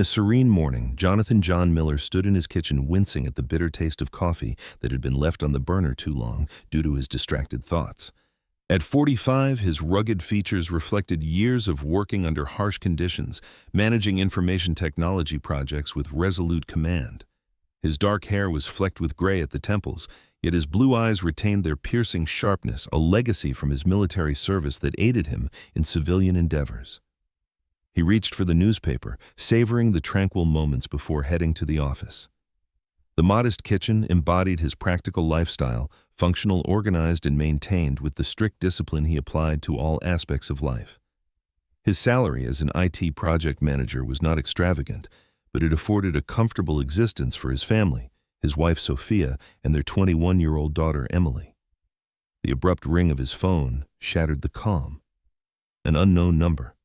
a serene morning, Jonathan John Miller stood in his kitchen wincing at the bitter taste of coffee that had been left on the burner too long due to his distracted thoughts. At 45, his rugged features reflected years of working under harsh conditions, managing information technology projects with resolute command. His dark hair was flecked with gray at the temples, yet his blue eyes retained their piercing sharpness, a legacy from his military service that aided him in civilian endeavors. He reached for the newspaper, savoring the tranquil moments before heading to the office. The modest kitchen embodied his practical lifestyle, functional, organized, and maintained with the strict discipline he applied to all aspects of life. His salary as an IT project manager was not extravagant, but it afforded a comfortable existence for his family, his wife Sophia, and their 21-year-old daughter Emily. The abrupt ring of his phone shattered the calm. An unknown number.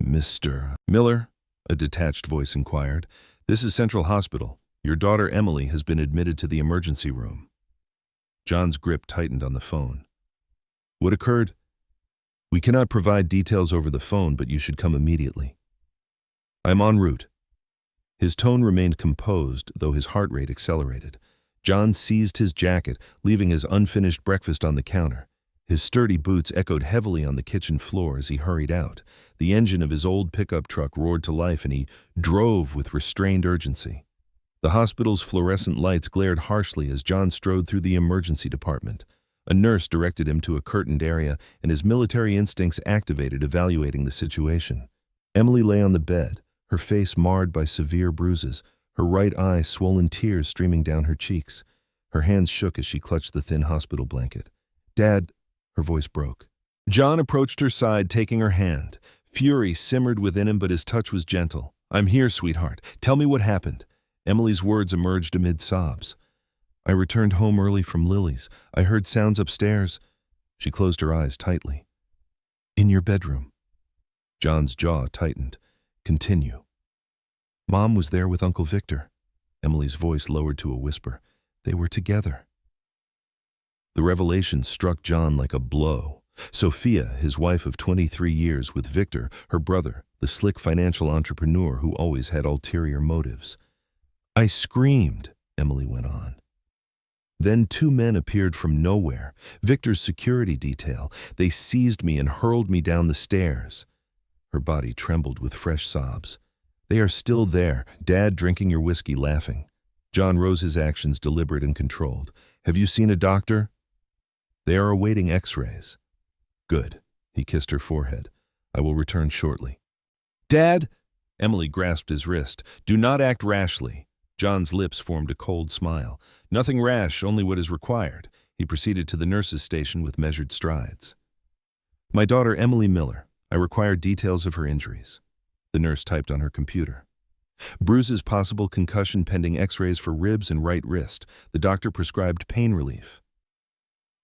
"Mr. Miller?" a detached voice inquired. "This is Central Hospital. Your daughter Emily has been admitted to the emergency room." John's grip tightened on the phone. "What occurred?" "We cannot provide details over the phone, but you should come immediately." "I'm en route." His tone remained composed, though his heart rate accelerated. John seized his jacket, leaving his unfinished breakfast on the counter. His sturdy boots echoed heavily on the kitchen floor as he hurried out. The engine of his old pickup truck roared to life, and he drove with restrained urgency. The hospital's fluorescent lights glared harshly as John strode through the emergency department. A nurse directed him to a curtained area, and his military instincts activated, evaluating the situation. Emily lay on the bed, her face marred by severe bruises, her right eye swollen, tears streaming down her cheeks. Her hands shook as she clutched the thin hospital blanket. "Dad," her voice broke. John approached her side, taking her hand. Fury simmered within him, but his touch was gentle. "I'm here, sweetheart. Tell me what happened." Emily's words emerged amid sobs. "I returned home early from Lily's. I heard sounds upstairs." She closed her eyes tightly. "In your bedroom." John's jaw tightened. "Continue." "Mom was there with Uncle Victor." Emily's voice lowered to a whisper. "They were together." The revelation struck John like a blow. Sophia, his wife of 23 years, with Victor, her brother, the slick financial entrepreneur who always had ulterior motives. "I screamed," Emily went on. "Then two men appeared from nowhere, Victor's security detail. They seized me and hurled me down the stairs." Her body trembled with fresh sobs. "They are still there, Dad drinking your whiskey, laughing." John rose, his actions deliberate and controlled. "Have you seen a doctor?" "They are awaiting x-rays." "Good." He kissed her forehead. "I will return shortly." "Dad!" Emily grasped his wrist. "Do not act rashly." John's lips formed a cold smile. "Nothing rash, only what is required." He proceeded to the nurse's station with measured strides. "My daughter Emily Miller. I require details of her injuries." The nurse typed on her computer. "Bruises, possible concussion, pending x-rays for ribs and right wrist. The doctor prescribed pain relief."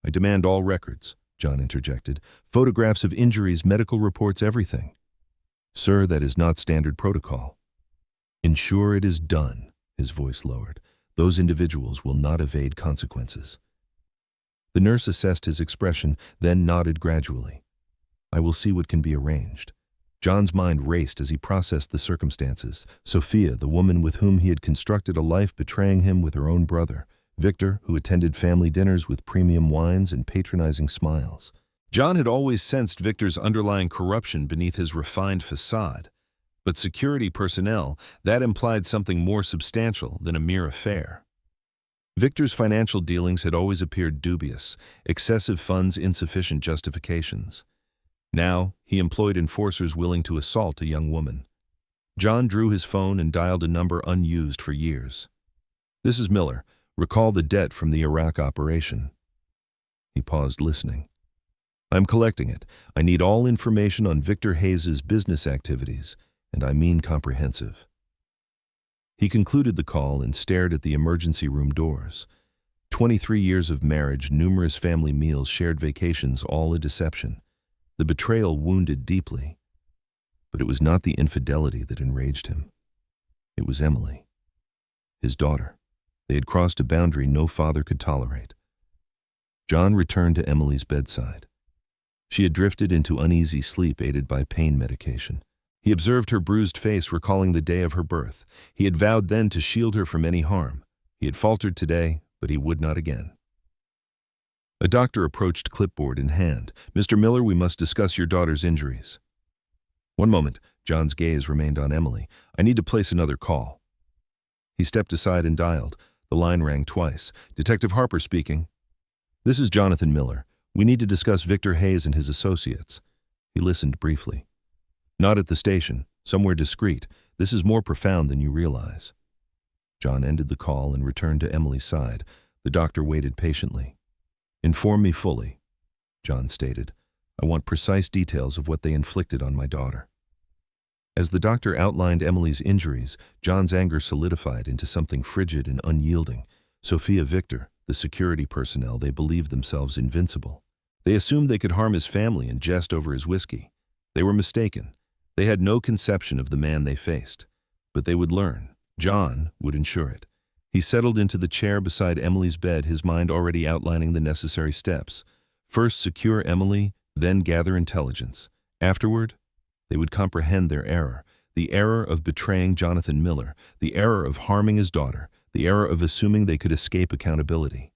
"I demand all records," John interjected. "Photographs of injuries, medical reports, everything." "Sir, that is not standard protocol." "Ensure it is done." His voice lowered. "Those individuals will not evade consequences." The nurse assessed his expression, then nodded gradually. "I will see what can be arranged." John's mind raced as he processed the circumstances. Sophia, the woman with whom he had constructed a life, betraying him with her own brother. Victor, who attended family dinners with premium wines and patronizing smiles. John had always sensed Victor's underlying corruption beneath his refined facade. But security personnel, that implied something more substantial than a mere affair. Victor's financial dealings had always appeared dubious, excessive funds, insufficient justifications. Now, he employed enforcers willing to assault a young woman. John drew his phone and dialed a number unused for years. "This is Miller. Recall the debt from the Iraq operation." He paused, listening. "I'm collecting it. I need all information on Victor Hayes's business activities, and I mean comprehensive." He concluded the call and stared at the emergency room doors. 23 years of marriage, numerous family meals, shared vacations, all a deception. The betrayal wounded deeply. But it was not the infidelity that enraged him. It was Emily, his daughter. They had crossed a boundary no father could tolerate. John returned to Emily's bedside. She had drifted into uneasy sleep, aided by pain medication. He observed her bruised face, recalling the day of her birth. He had vowed then to shield her from any harm. He had faltered today, but he would not again. A doctor approached, clipboard in hand. "Mr. Miller, we must discuss your daughter's injuries." "One moment." John's gaze remained on Emily. "I need to place another call." He stepped aside and dialed. The line rang twice. "Detective Harper speaking." "This is Jonathan Miller. We need to discuss Victor Hayes and his associates." He listened briefly. "Not at the station. Somewhere discreet. This is more profound than you realize." John ended the call and returned to Emily's side. The doctor waited patiently. "Inform me fully," John stated. "I want precise details of what they inflicted on my daughter." As the doctor outlined Emily's injuries, John's anger solidified into something frigid and unyielding. Sophia, Victor, the security personnel, they believed themselves invincible. They assumed they could harm his family and jest over his whiskey. They were mistaken. They had no conception of the man they faced. But they would learn. John would ensure it. He settled into the chair beside Emily's bed, his mind already outlining the necessary steps. First, secure Emily, then gather intelligence. Afterward, they would comprehend their error, the error of betraying Jonathan Miller, the error of harming his daughter, the error of assuming they could escape accountability.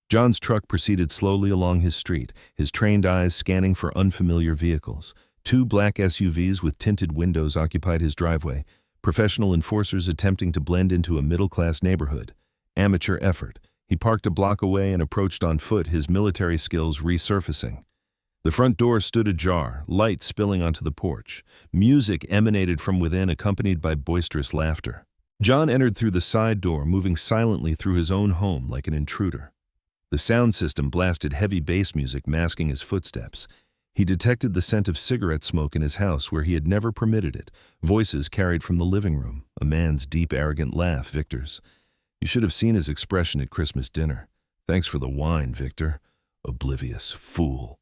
John's truck proceeded slowly along his street, his trained eyes scanning for unfamiliar vehicles. 2 black SUVs with tinted windows occupied his driveway, professional enforcers attempting to blend into a middle-class neighborhood. Amateur effort. He parked a block away and approached on foot, his military skills resurfacing. The front door stood ajar, light spilling onto the porch. Music emanated from within, accompanied by boisterous laughter. John entered through the side door, moving silently through his own home like an intruder. The sound system blasted heavy bass music, masking his footsteps. He detected the scent of cigarette smoke in his house where he had never permitted it. Voices carried from the living room. A man's deep, arrogant laugh, Victor's. You should have seen his expression at Christmas dinner. "Thanks for the wine, Victor. Oblivious fool."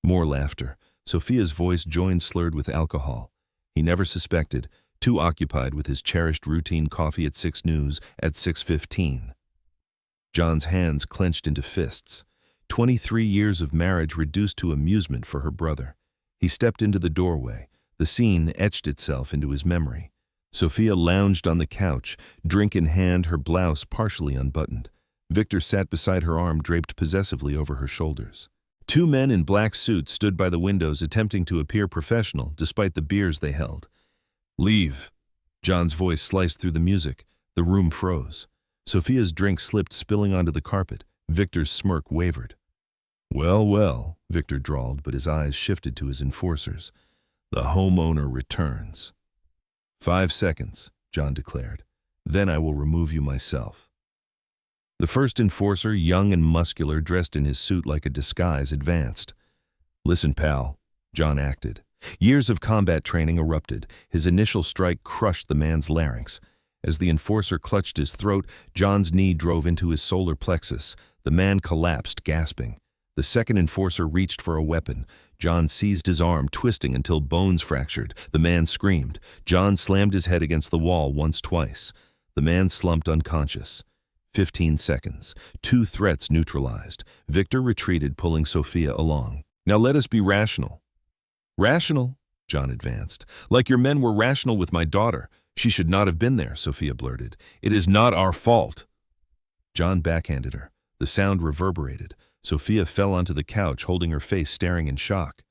More laughter. Sophia's voice joined, slurred with alcohol. He never suspected, too occupied with his cherished routine coffee at 6 News at 6:15. John's hands clenched into fists. 23 years of marriage reduced to amusement for her brother. He stepped into the doorway. The scene etched itself into his memory. Sophia lounged on the couch, drink in hand, her blouse partially unbuttoned. Victor sat beside her, arm draped possessively over her shoulders. 2 men in black suits stood by the windows, attempting to appear professional despite the beers they held. "Leave." John's voice sliced through the music. The room froze. Sophia's drink slipped, spilling onto the carpet. Victor's smirk wavered. "Well, well," Victor drawled, but his eyes shifted to his enforcers. "The homeowner returns." 5 seconds, John declared. "Then I will remove you myself." The first enforcer, young and muscular, dressed in his suit like a disguise, advanced. "Listen, pal," John acted. Years of combat training erupted. His initial strike crushed the man's larynx. As the enforcer clutched his throat, John's knee drove into his solar plexus. The man collapsed, gasping. The second enforcer reached for a weapon. John seized his arm, twisting until bones fractured. The man screamed. John slammed his head against the wall once, twice. The man slumped unconscious. 15 seconds. 2 threats neutralized. Victor retreated, pulling Sophia along. "Now let us be rational." "Rational?" John advanced. "Like your men were rational with my daughter. She should not have been there," Sophia blurted. "It is not our fault." John backhanded her. The sound reverberated. Sophia fell onto the couch, holding her face, staring in shock.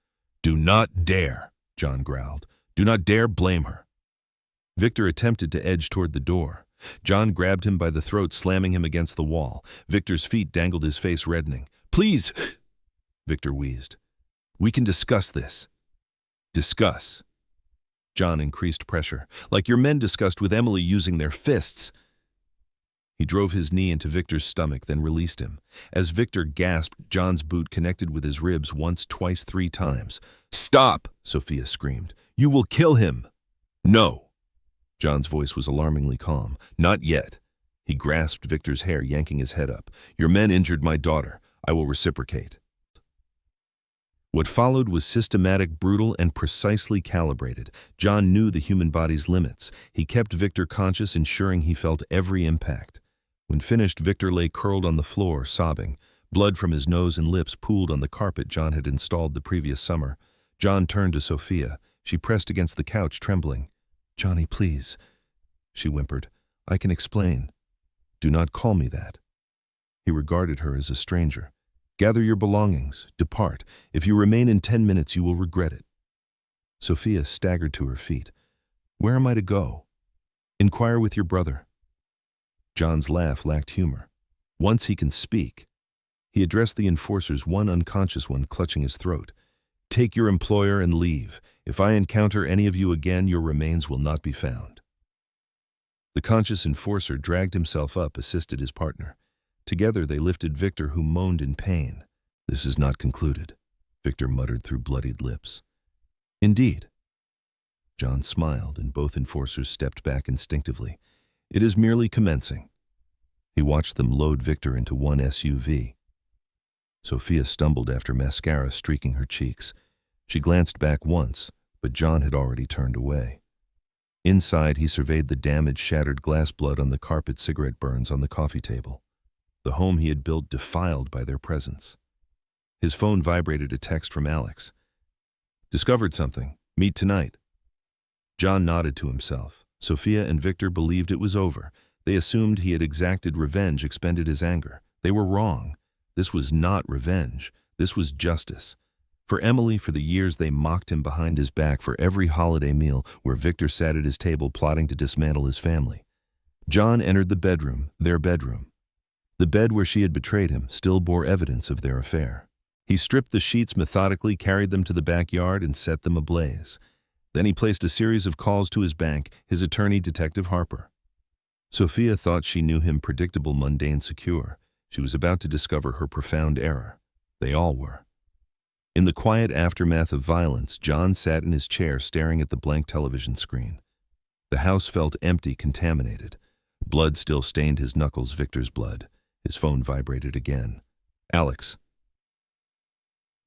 "Do not dare," John growled. "Do not dare blame her." Victor attempted to edge toward the door. John grabbed him by the throat, slamming him against the wall. Victor's feet dangled, his face reddening. "Please," Victor wheezed. "We can discuss this." "Discuss." John increased pressure, "like your men discussed with Emily, using their fists." He drove his knee into Victor's stomach, then released him. As Victor gasped, John's boot connected with his ribs once, twice, 3 times. "Stop!" Sophia screamed. "You will kill him." "No." John's voice was alarmingly calm. "Not yet." He grasped Victor's hair, yanking his head up. "Your men injured my daughter. I will reciprocate." What followed was systematic, brutal, and precisely calibrated. John knew the human body's limits. He kept Victor conscious, ensuring he felt every impact. When finished, Victor lay curled on the floor, sobbing. Blood from his nose and lips pooled on the carpet John had installed the previous summer. John turned to Sophia. She pressed against the couch, trembling. "Johnny, please," she whimpered. "I can explain." "Do not call me that." He regarded her as a stranger. "Gather your belongings. Depart. If you remain in 10 minutes, you will regret it." Sophia staggered to her feet. "Where am I to go?" "Inquire with your brother." John's laugh lacked humor. "Once he can speak." He addressed the enforcers, one unconscious one clutching his throat. "Take your employer and leave. If I encounter any of you again, your remains will not be found." The conscious enforcer dragged himself up, assisted his partner. Together they lifted Victor, who moaned in pain. "This is not concluded," Victor muttered through bloodied lips. "Indeed." John smiled, and both enforcers stepped back instinctively. "It is merely commencing." He watched them load Victor into one SUV. Sophia stumbled after mascara streaking her cheeks. She glanced back once, but John had already turned away. Inside, he surveyed the damaged, shattered glass, blood on the carpet, cigarette burns on the coffee table. The home he had built defiled by their presence. His phone vibrated, a text from Alex. "Discovered something. Meet tonight." John nodded to himself. Sophia and Victor believed it was over. They assumed he had exacted revenge, expended his anger. They were wrong. This was not revenge. This was justice. For Emily, for the years they mocked him behind his back, for every holiday meal where Victor sat at his table plotting to dismantle his family. John entered the bedroom, their bedroom. The bed where she had betrayed him still bore evidence of their affair. He stripped the sheets methodically, carried them to the backyard, and set them ablaze. Then he placed a series of calls to his bank, his attorney, Detective Harper. Sophia thought she knew him, predictable, mundane, secure. She was about to discover her profound error. They all were. In the quiet aftermath of violence, John sat in his chair staring at the blank television screen. The house felt empty, contaminated. Blood still stained his knuckles, Victor's blood. His phone vibrated again. "Alex."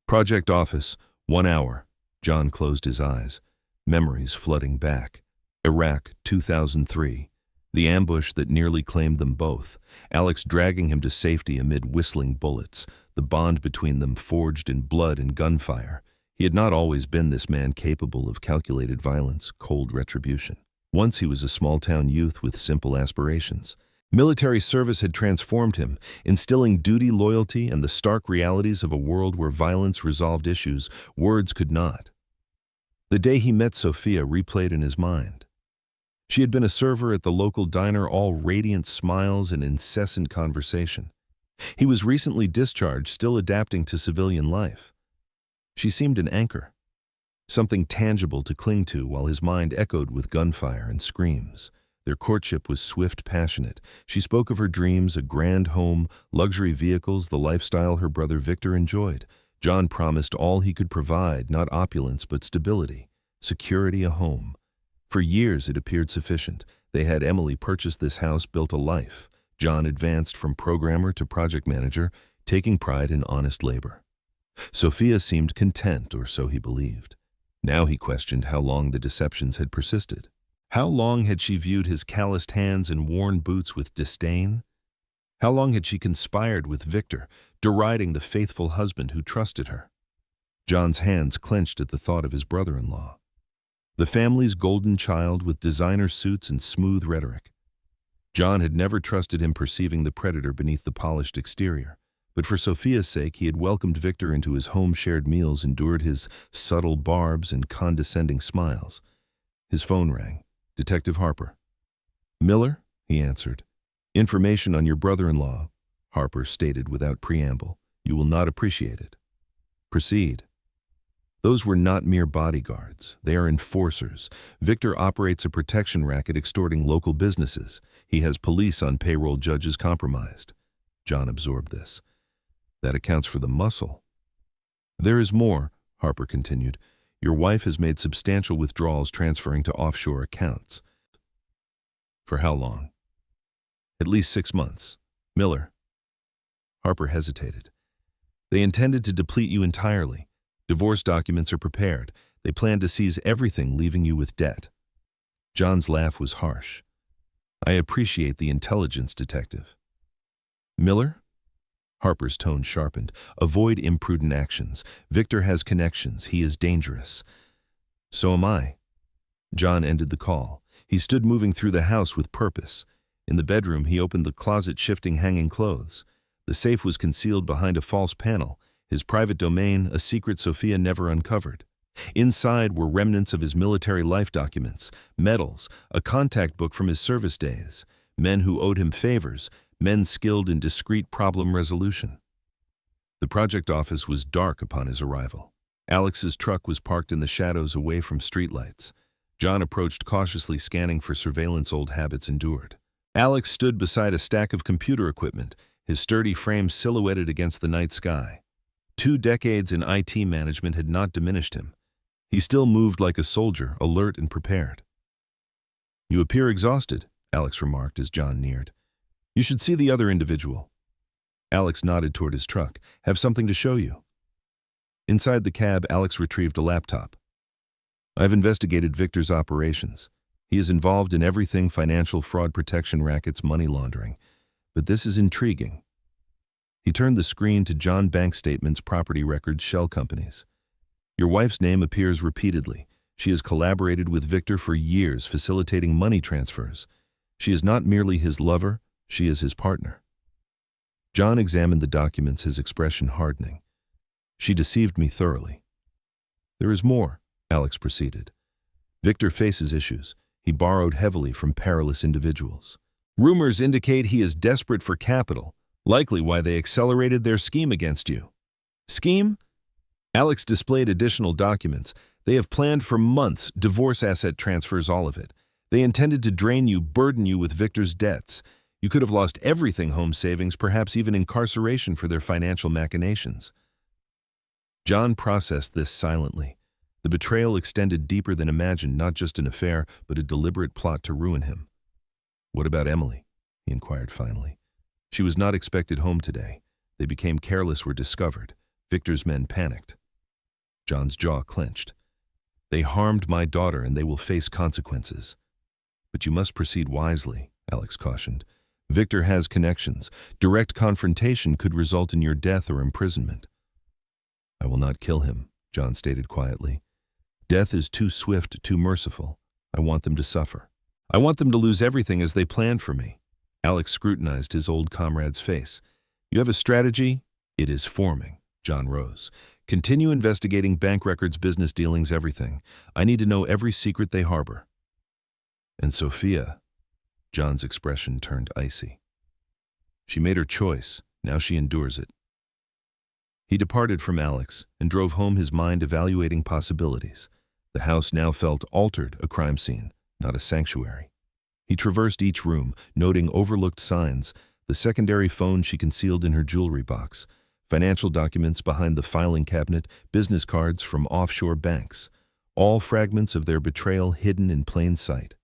"Project office, 1 hour." John closed his eyes. Memories flooding back. Iraq, 2003. The ambush that nearly claimed them both. Alex dragging him to safety amid whistling bullets. The bond between them forged in blood and gunfire. He had not always been this man, capable of calculated violence, cold retribution. Once he was a small-town youth with simple aspirations. Military service had transformed him, instilling duty, loyalty, and the stark realities of a world where violence resolved issues words could not. The day he met Sophia replayed in his mind. She had been a server at the local diner, all radiant smiles and incessant conversation. He was recently discharged, still adapting to civilian life. She seemed an anchor, something tangible to cling to, while his mind echoed with gunfire and screams. Their courtship was swift, passionate. She spoke of her dreams, a grand home, luxury vehicles, the lifestyle her brother Victor enjoyed. John promised all he could provide, not opulence but stability, security, a home. For years it appeared sufficient. They had Emily purchase this house, built a life. John advanced from programmer to project manager, taking pride in honest labor. Sophia seemed content, or so he believed. Now he questioned how long the deceptions had persisted. How long had she viewed his calloused hands and worn boots with disdain? How long had she conspired with Victor, deriding the faithful husband who trusted her? John's hands clenched at the thought of his brother-in-law. The family's golden child with designer suits and smooth rhetoric. John had never trusted him, perceiving the predator beneath the polished exterior. But for Sophia's sake, he had welcomed Victor into his home, shared meals, endured his subtle barbs and condescending smiles. His phone rang. Detective Harper. "Miller?" he answered. "Information on your brother-in-law," Harper stated without preamble. "You will not appreciate it." "Proceed." "Those were not mere bodyguards. They are enforcers. Victor operates a protection racket extorting local businesses. He has police on payroll, judges compromised." John absorbed this. "That accounts for the muscle." "There is more," Harper continued. "Your wife has made substantial withdrawals, transferring to offshore accounts." "For how long?" "At least 6 months. Miller." Harper hesitated. "They intended to deplete you entirely. Divorce documents are prepared. They plan to seize everything, leaving you with debt." John's laugh was harsh. "I appreciate the intelligence, detective." "Miller?" Harper's tone sharpened. "Avoid imprudent actions. Victor has connections. He is dangerous." So am I. John ended the call. He stood moving through the house with purpose. In the bedroom, he opened the closet, shifting hanging clothes. The safe was concealed behind a false panel, his private domain, a secret Sophia never uncovered. Inside were remnants of his military life documents, medals, a contact book from his service days, men who owed him favors, men skilled in discreet problem resolution. The project office was dark upon his arrival. Alex's truck was parked in the shadows away from streetlights. John approached cautiously, scanning for surveillance old habits endured. Alex stood beside a stack of computer equipment, his sturdy frame silhouetted against the night sky. 2 decades in IT management had not diminished him. He still moved like a soldier, alert and prepared. "You appear exhausted," Alex remarked as John neared. "You should see the other individual." Alex nodded toward his truck. "Have something to show you." Inside the cab, Alex retrieved a laptop. "I've investigated Victor's operations. He is involved in everything: financial fraud, protection rackets, money laundering. But this is intriguing." He turned the screen to John: bank statements, property records, shell companies. "Your wife's name appears repeatedly. She has collaborated with Victor for years, facilitating money transfers. She is not merely his lover, she is his partner." John examined the documents, his expression hardening. "She deceived me thoroughly." "There is more," Alex proceeded. "Victor faces issues. He borrowed heavily from perilous individuals. Rumors indicate he is desperate for capital, likely why they accelerated their scheme against you." "Scheme?" Alex displayed additional documents. "They have planned for months, divorce, asset transfers, all of it. They intended to drain you, burden you with Victor's debts. You could have lost everything: home savings, perhaps even incarceration for their financial machinations." John processed this silently. The betrayal extended deeper than imagined, not just an affair, but a deliberate plot to ruin him. "What about Emily?" he inquired finally. "She was not expected home today. They became careless, were discovered. Victor's men panicked." John's jaw clenched. "They harmed my daughter and they will face consequences." "But you must proceed wisely," Alex cautioned. "Victor has connections. Direct confrontation could result in your death or imprisonment." "I will not kill him," John stated quietly. "Death is too swift, too merciful. I want them to suffer. I want them to lose everything as they planned for me." Alex scrutinized his old comrade's face. "You have a strategy?" "It is forming." John rose. "Continue investigating: bank records, business dealings, everything. I need to know every secret they harbor." "And Sophia?" John's expression turned icy. "She made her choice. Now she endures it." He departed from Alex and drove home, his mind evaluating possibilities. The house now felt altered, a crime scene, not a sanctuary. He traversed each room, noting overlooked signs: the secondary phone she concealed in her jewelry box, financial documents behind the filing cabinet, business cards from offshore banks, all fragments of their betrayal hidden in plain sight.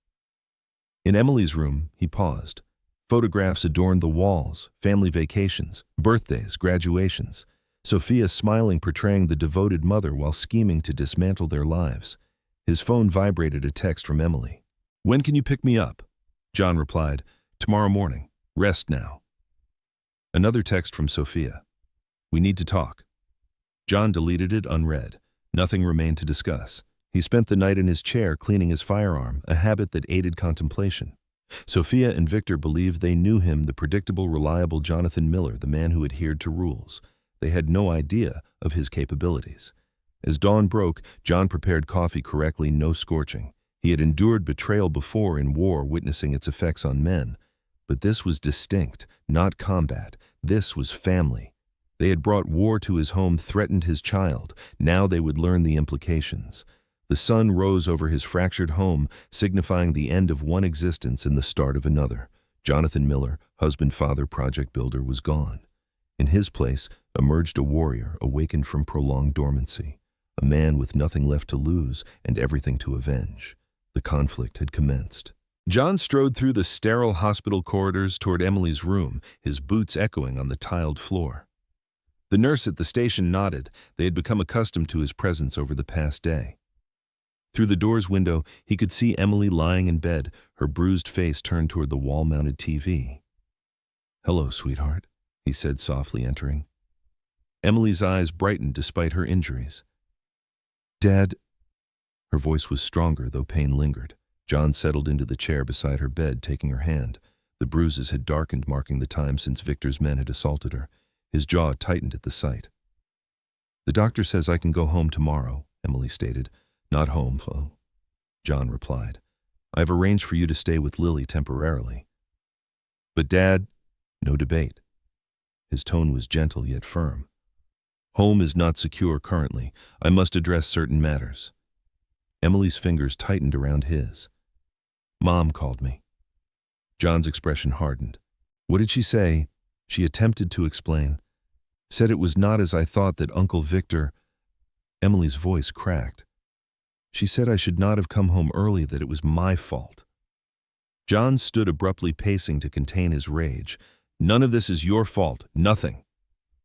In Emily's room, he paused. Photographs adorned the walls: family vacations, birthdays, graduations. Sophia smiling, portraying the devoted mother while scheming to dismantle their lives. His phone vibrated, a text from Emily. "When can you pick me up?" John replied, "Tomorrow morning. Rest now." Another text from Sophia. "We need to talk." John deleted it unread. Nothing remained to discuss. He spent the night in his chair, cleaning his firearm, a habit that aided contemplation. Sophia and Victor believed they knew him, the predictable, reliable Jonathan Miller, the man who adhered to rules. They had no idea of his capabilities. As dawn broke, John prepared coffee correctly, no scorching. He had endured betrayal before in war, witnessing its effects on men. But this was distinct, not combat. This was family. They had brought war to his home, threatened his child. Now they would learn the implications. The sun rose over his fractured home, signifying the end of one existence and the start of another. Jonathan Miller, husband, father, project builder, was gone. In his place emerged a warrior awakened from prolonged dormancy, a man with nothing left to lose and everything to avenge. The conflict had commenced. John strode through the sterile hospital corridors toward Emily's room, his boots echoing on the tiled floor. The nurse at the station nodded. They had become accustomed to his presence over the past day. Through the door's window, he could see Emily lying in bed, her bruised face turned toward the wall-mounted TV. "Hello, sweetheart," he said softly, entering. Emily's eyes brightened despite her injuries. "Dad..." Her voice was stronger, though pain lingered. John settled into the chair beside her bed, taking her hand. The bruises had darkened, marking the time since Victor's men had assaulted her. His jaw tightened at the sight. "The doctor says I can go home tomorrow," Emily stated. "Not home, oh," John replied. "I've arranged for you to stay with Lily temporarily." "But Dad—" No debate. His tone was gentle yet firm. "Home is not secure currently. I must address certain matters." Emily's fingers tightened around his. "Mom called me." John's expression hardened. "What did she say?" She attempted to explain. "Said it was not as I thought, that Uncle Victor—" Emily's voice cracked. "She said I should not have come home early, that it was my fault." John stood abruptly, pacing to contain his rage. "None of this is your fault. Nothing."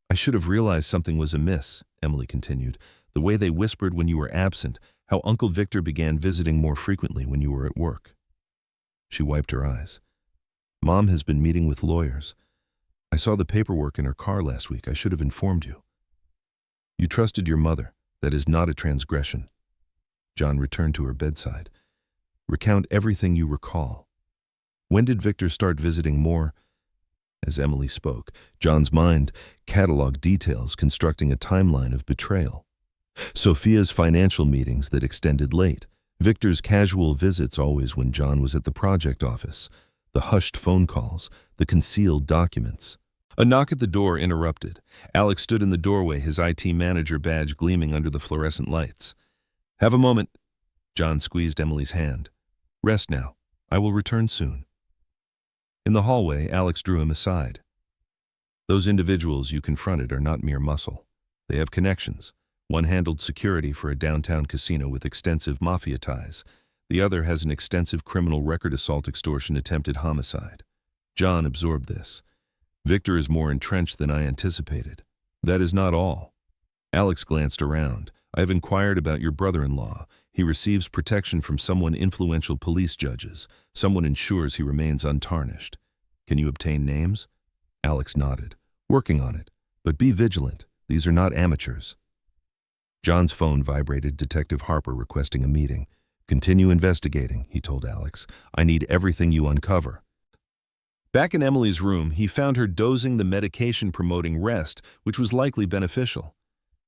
"I should have realized something was amiss," Emily continued. "The way they whispered when you were absent, how Uncle Victor began visiting more frequently when you were at work." She wiped her eyes. "Mom has been meeting with lawyers. I saw the paperwork in her car last week. I should have informed you." "You trusted your mother. That is not a transgression." John returned to her bedside. "Recount everything you recall. When did Victor start visiting more?" As Emily spoke, John's mind cataloged details, constructing a timeline of betrayal. Sophia's financial meetings that extended late, Victor's casual visits always when John was at the project office, the hushed phone calls, the concealed documents. A knock at the door interrupted. Alex stood in the doorway, his IT manager badge gleaming under the fluorescent lights. "Have a moment." John squeezed Emily's hand. "Rest now. I will return soon." In the hallway, Alex drew him aside. "Those individuals you confronted are not mere muscle. They have connections. One handled security for a downtown casino with extensive mafia ties. The other has an extensive criminal record: assault, extortion, attempted homicide." John absorbed this. "Victor is more entrenched than I anticipated." "That is not all." Alex glanced around. "I have inquired about your brother-in-law. He receives protection from someone influential police judges. Someone ensures he remains untarnished. Can you obtain names?" Alex nodded. "Working on it. But be vigilant. These are not amateurs." John's phone vibrated. Detective Harper requesting a meeting. "Continue investigating," he told Alex. "I need everything you uncover." Back in Emily's room, he found her dozing, the medication promoting rest, which was likely beneficial.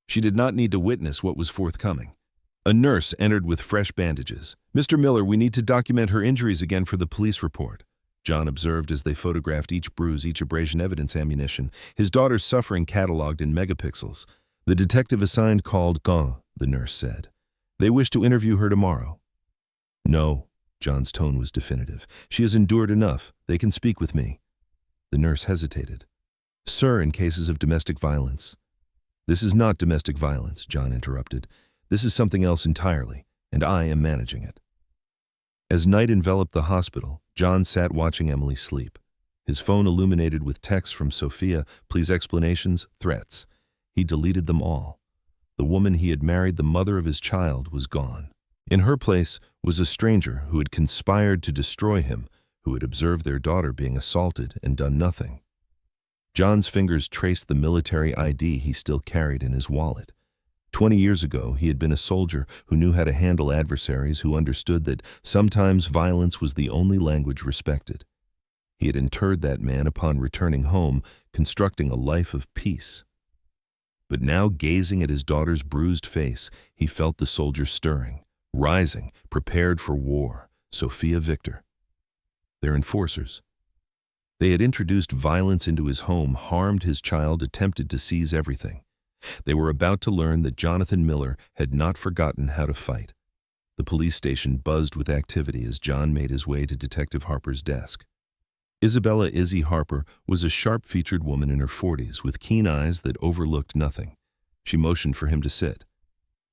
She did not need to witness what was forthcoming. A nurse entered with fresh bandages. "Mr. Miller, we need to document her injuries again for the police report," John observed as they photographed each bruise, each abrasion, evidence ammunition, his daughter's suffering cataloged in megapixels. "The detective assigned called Gone," the nurse said. "They wish to interview her tomorrow." "No," John's tone was definitive. "She has endured enough. They can speak with me." The nurse hesitated. "Sir, in cases of domestic violence." "This is not domestic violence," John interrupted. "This is something else entirely, and I am managing it." As night enveloped the hospital, John sat watching Emily sleep. His phone illuminated with texts from Sophia, please explanations, threats. He deleted them all. The woman he had married, the mother of his child, was gone. In her place was a stranger who had conspired to destroy him, who had observed their daughter being assaulted and done nothing. John's fingers traced the military ID he still carried in his wallet. 20 years ago, he had been a soldier who knew how to handle adversaries, who understood that sometimes violence was the only language respected. He had interred that man upon returning home, constructing a life of peace. But now, gazing at his daughter's bruised face, he felt the soldier stirring, rising, prepared for war. Sophia, Victor. Their enforcers. They had introduced violence into his home, harmed his child, attempted to seize everything. They were about to learn that Jonathan Miller had not forgotten how to fight. The police station buzzed with activity as John made his way to Detective Harper's desk. Isabella "Izzy" Harper was a sharp-featured woman in her 40s with keen eyes that overlooked nothing. She motioned for him to sit.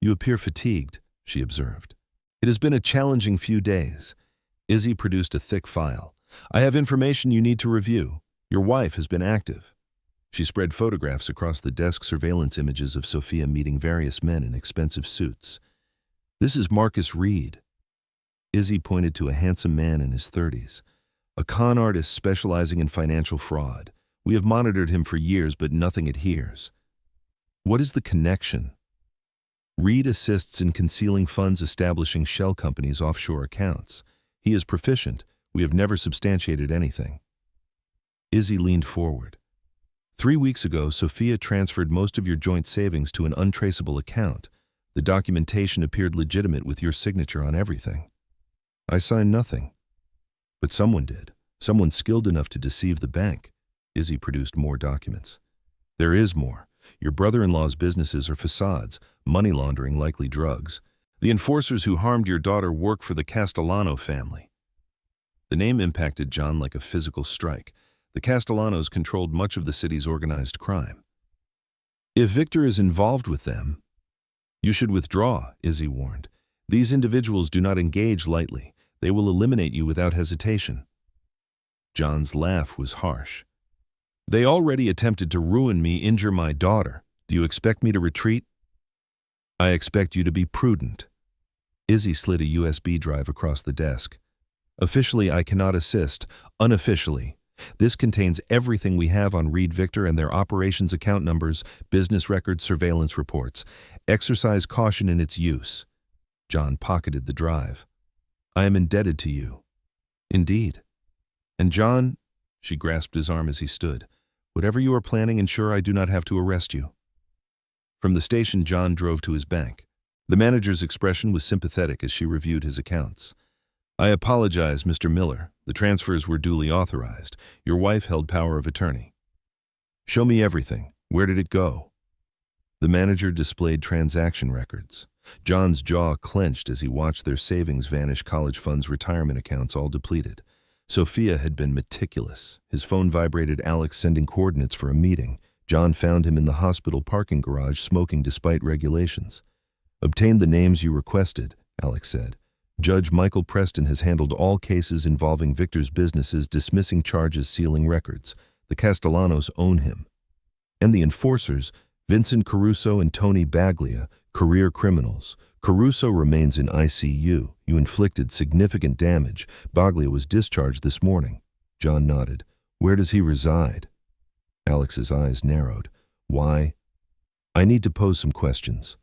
"You appear fatigued," she observed. "It has been a challenging few days." Izzy produced a thick file. "I have information you need to review. Your wife has been active." She spread photographs across the desk, surveillance images of Sophia meeting various men in expensive suits. "This is Marcus Reed." Izzy pointed to a handsome man in his 30s. "A con artist specializing in financial fraud. We have monitored him for years, but nothing adheres." "What is the connection?" Reed assists in concealing funds, establishing shell companies' offshore accounts. He is proficient. We have never substantiated anything. Izzy leaned forward. 3 weeks ago, Sophia transferred most of your joint savings to an untraceable account. The documentation appeared legitimate with your signature on everything. I signed nothing. But someone did. Someone skilled enough to deceive the bank. Izzy produced more documents. There is more. Your brother-in-law's businesses are facades, money laundering, likely drugs. The enforcers who harmed your daughter work for the Castellano family. The name impacted John like a physical strike. The Castellanos controlled much of the city's organized crime. If Victor is involved with them, you should withdraw, Izzy warned. These individuals do not engage lightly. They will eliminate you without hesitation. John's laugh was harsh. They already attempted to ruin me, injure my daughter. Do you expect me to retreat? I expect you to be prudent. Izzy slid a USB drive across the desk. Officially, I cannot assist. Unofficially, this contains everything we have on Reed Victor and their operations account numbers, business records, surveillance reports. Exercise caution in its use. John pocketed the drive. I am indebted to you. Indeed. And John, she grasped his arm as he stood. Whatever you are planning, ensure I do not have to arrest you. From the station, John drove to his bank. The manager's expression was sympathetic as she reviewed his accounts. I apologize, Mr. Miller. The transfers were duly authorized. Your wife held power of attorney. Show me everything. Where did it go? The manager displayed transaction records. John's jaw clenched as he watched their savings vanish, college funds, retirement accounts all depleted. Sophia had been meticulous. His phone vibrated, Alex sending coordinates for a meeting. John found him in the hospital parking garage smoking despite regulations. Obtained the names you requested, Alex said. Judge Michael Preston has handled all cases involving Victor's businesses, dismissing charges, sealing records. The Castellanos own him. And the enforcers, Vincent Caruso and Tony Baglia, career criminals. Caruso remains in ICU. You inflicted significant damage. Baglia was discharged this morning. John nodded. Where does he reside? Alex's eyes narrowed. Why? I need to pose some questions.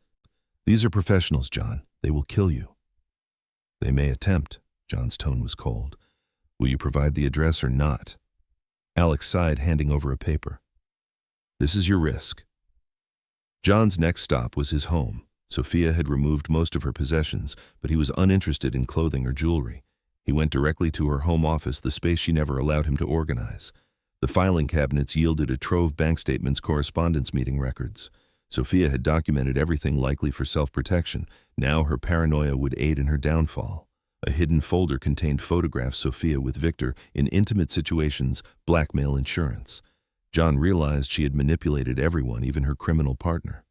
These are professionals, John. They will kill you. They may attempt. John's tone was cold. Will you provide the address or not? Alex sighed, handing over a paper. This is your risk. John's next stop was his home. Sophia had removed most of her possessions, but he was uninterested in clothing or jewelry. He went directly to her home office, the space she never allowed him to organize. The filing cabinets yielded a trove: bank statements, correspondence, meeting records. Sophia had documented everything, likely for self-protection. Now her paranoia would aid in her downfall. A hidden folder contained photographs Sophia with Victor in intimate situations, blackmail, insurance. John realized she had manipulated everyone, even her criminal partner.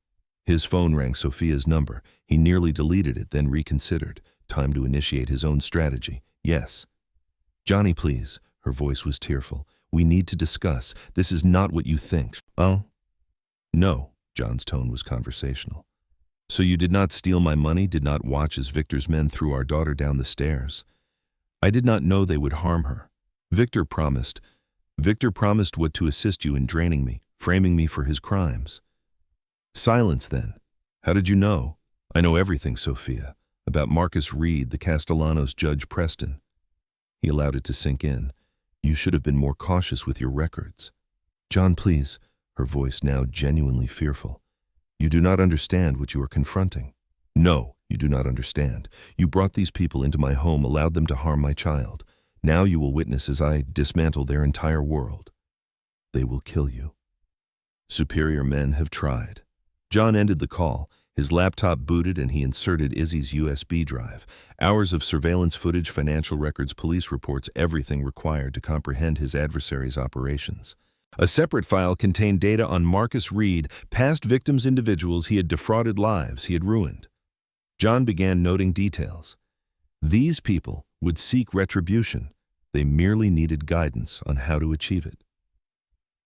His phone rang, Sophia's number. He nearly deleted it, then reconsidered. Time to initiate his own strategy. Yes. Johnny, please. Her voice was tearful. We need to discuss. This is not what you think. Oh? No. John's tone was conversational. So you did not steal my money, did not watch as Victor's men threw our daughter down the stairs? I did not know they would harm her. Victor promised what to assist you in draining me, framing me for his crimes. Silence, then. How did you know? I know everything, Sophia. About Marcus Reed, the Castellanos, Judge Preston. He allowed it to sink in. You should have been more cautious with your records. John, please. Her voice now genuinely fearful. You do not understand what you are confronting. No, you do not understand. You brought these people into my home, allowed them to harm my child. Now you will witness as I dismantle their entire world. They will kill you. Superior men have tried. John ended the call. His laptop booted and he inserted Izzy's USB drive. Hours of surveillance footage, financial records, police reports, everything required to comprehend his adversary's operations. A separate file contained data on Marcus Reed, past victims, individuals he had defrauded, lives he had ruined. John began noting details. These people would seek retribution. They merely needed guidance on how to achieve it.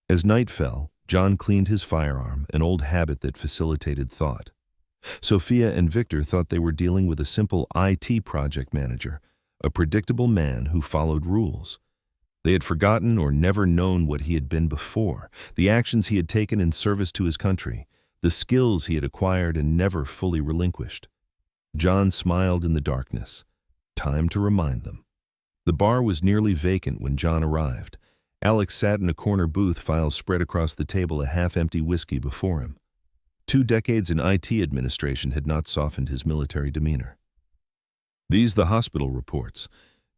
As night fell, John cleaned his firearm, an old habit that facilitated thought. Sophia and Victor thought they were dealing with a simple IT project manager, a predictable man who followed rules. They had forgotten or never known what he had been before, the actions he had taken in service to his country, the skills he had acquired and never fully relinquished. John smiled in the darkness. Time to remind them. The bar was nearly vacant when John arrived. Alex sat in a corner booth, files spread across the table, a half-empty whiskey before him. 2 decades in IT administration had not softened his military demeanor. "These the hospital reports?"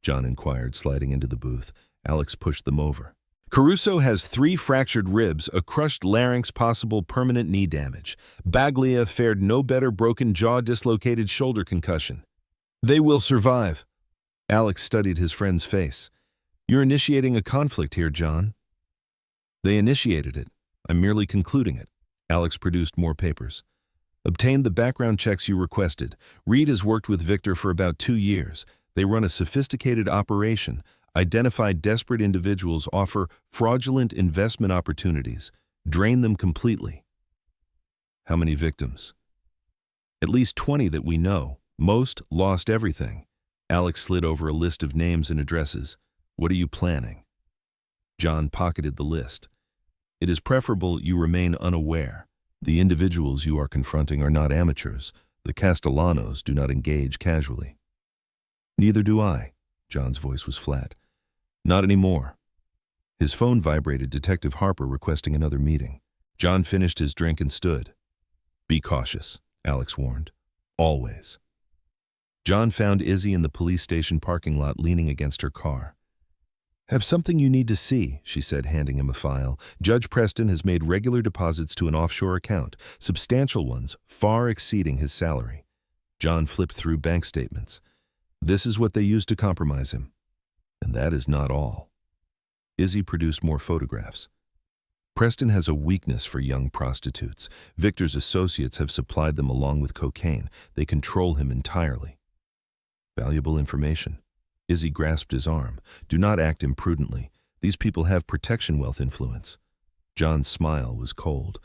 John inquired, sliding into the booth. Alex pushed them over. "Caruso has 3 fractured ribs, a crushed larynx, possible permanent knee damage. Baglia fared no better, broken jaw, dislocated shoulder, concussion. They will survive." Alex studied his friend's face. "You're initiating a conflict here, John." "They initiated it. I'm merely concluding it." Alex produced more papers. "Obtained the background checks you requested. Reed has worked with Victor for about 2 years. They run a sophisticated operation, identify desperate individuals, offer fraudulent investment opportunities, drain them completely." "How many victims?" "At least 20 that we know. Most lost everything." Alex slid over a list of names and addresses. "What are you planning?" John pocketed the list. "It is preferable you remain unaware. The individuals you are confronting are not amateurs. The Castellanos do not engage casually." "Neither do I." John's voice was flat. "Not anymore." His phone vibrated, Detective Harper requesting another meeting. John finished his drink and stood. "Be cautious," Alex warned. "Always." John found Izzy in the police station parking lot, leaning against her car. "Have something you need to see," she said, handing him a file. "Judge Preston has made regular deposits to an offshore account, substantial ones, far exceeding his salary." John flipped through bank statements. "This is what they used to compromise him. And that is not all." Izzy produced more photographs. "Preston has a weakness for young prostitutes. Victor's associates have supplied them along with cocaine. They control him entirely." "Valuable information." Izzy grasped his arm. "Do not act imprudently. These people have protection wealth influence." John's smile was cold.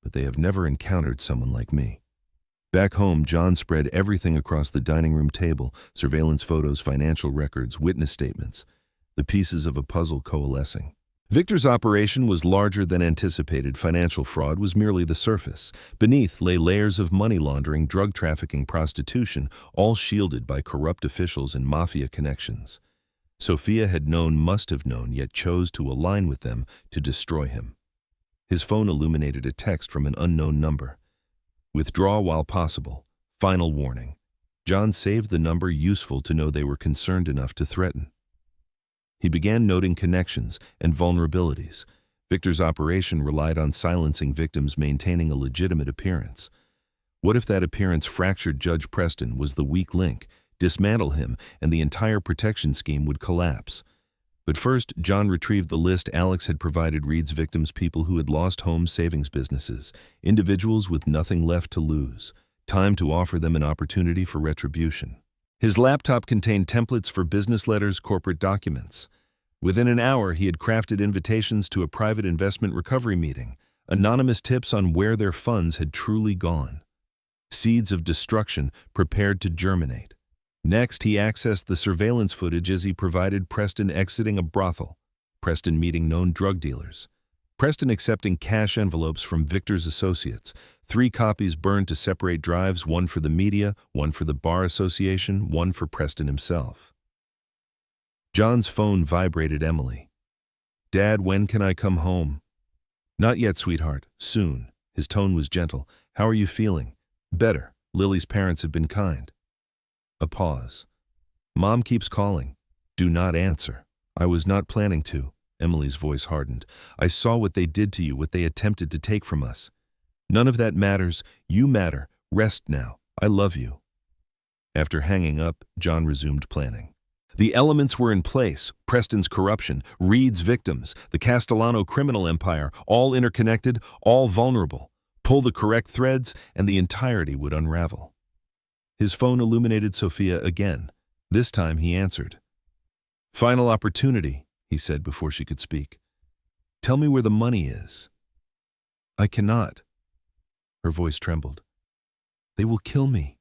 "But they have never encountered someone like me." Back home, John spread everything across the dining room table: surveillance photos, financial records, witness statements, the pieces of a puzzle coalescing. Victor's operation was larger than anticipated. Financial fraud was merely the surface. Beneath lay layers of money laundering, drug trafficking, prostitution, all shielded by corrupt officials and mafia connections. Sophia had known, must have known, yet chose to align with them to destroy him. His phone illuminated a text from an unknown number. "Withdraw while possible. Final warning." John saved the number, useful to know they were concerned enough to threaten. He began noting connections and vulnerabilities. Victor's operation relied on silencing victims, maintaining a legitimate appearance. What if that appearance fractured Judge Preston, was the weak link? Dismantle him, and the entire protection scheme would collapse. But first, John retrieved the list Alex had provided. Reed's victims, people who had lost homes, savings businesses, individuals with nothing left to lose. Time to offer them an opportunity for retribution. His laptop contained templates for business letters, corporate documents. Within an hour, he had crafted invitations to a private investment recovery meeting, anonymous tips on where their funds had truly gone. Seeds of destruction prepared to germinate. Next, he accessed the surveillance footage Izzy provided: Preston exiting a brothel, Preston meeting known drug dealers, Preston accepting cash envelopes from Victor's associates, 3 copies burned to separate drives, one for the media, one for the bar association, one for Preston himself. John's phone vibrated. Emily. "Dad, when can I come home?" "Not yet, sweetheart. Soon." His tone was gentle. "How are you feeling?" "Better. Lily's parents have been kind." A pause. "Mom keeps calling." "Do not answer." "I was not planning to." Emily's voice hardened. "I saw what they did to you, what they attempted to take from us. None of that matters. You matter. Rest now. I love you." After hanging up, John resumed planning. The elements were in place: Preston's corruption, Reed's victims, the Castellano criminal empire, all interconnected, all vulnerable. Pull the correct threads, and the entirety would unravel. His phone illuminated Sophia again. This time he answered. "Final opportunity," he said before she could speak. "Tell me where the money is." "I cannot." Her voice trembled. "They will kill me."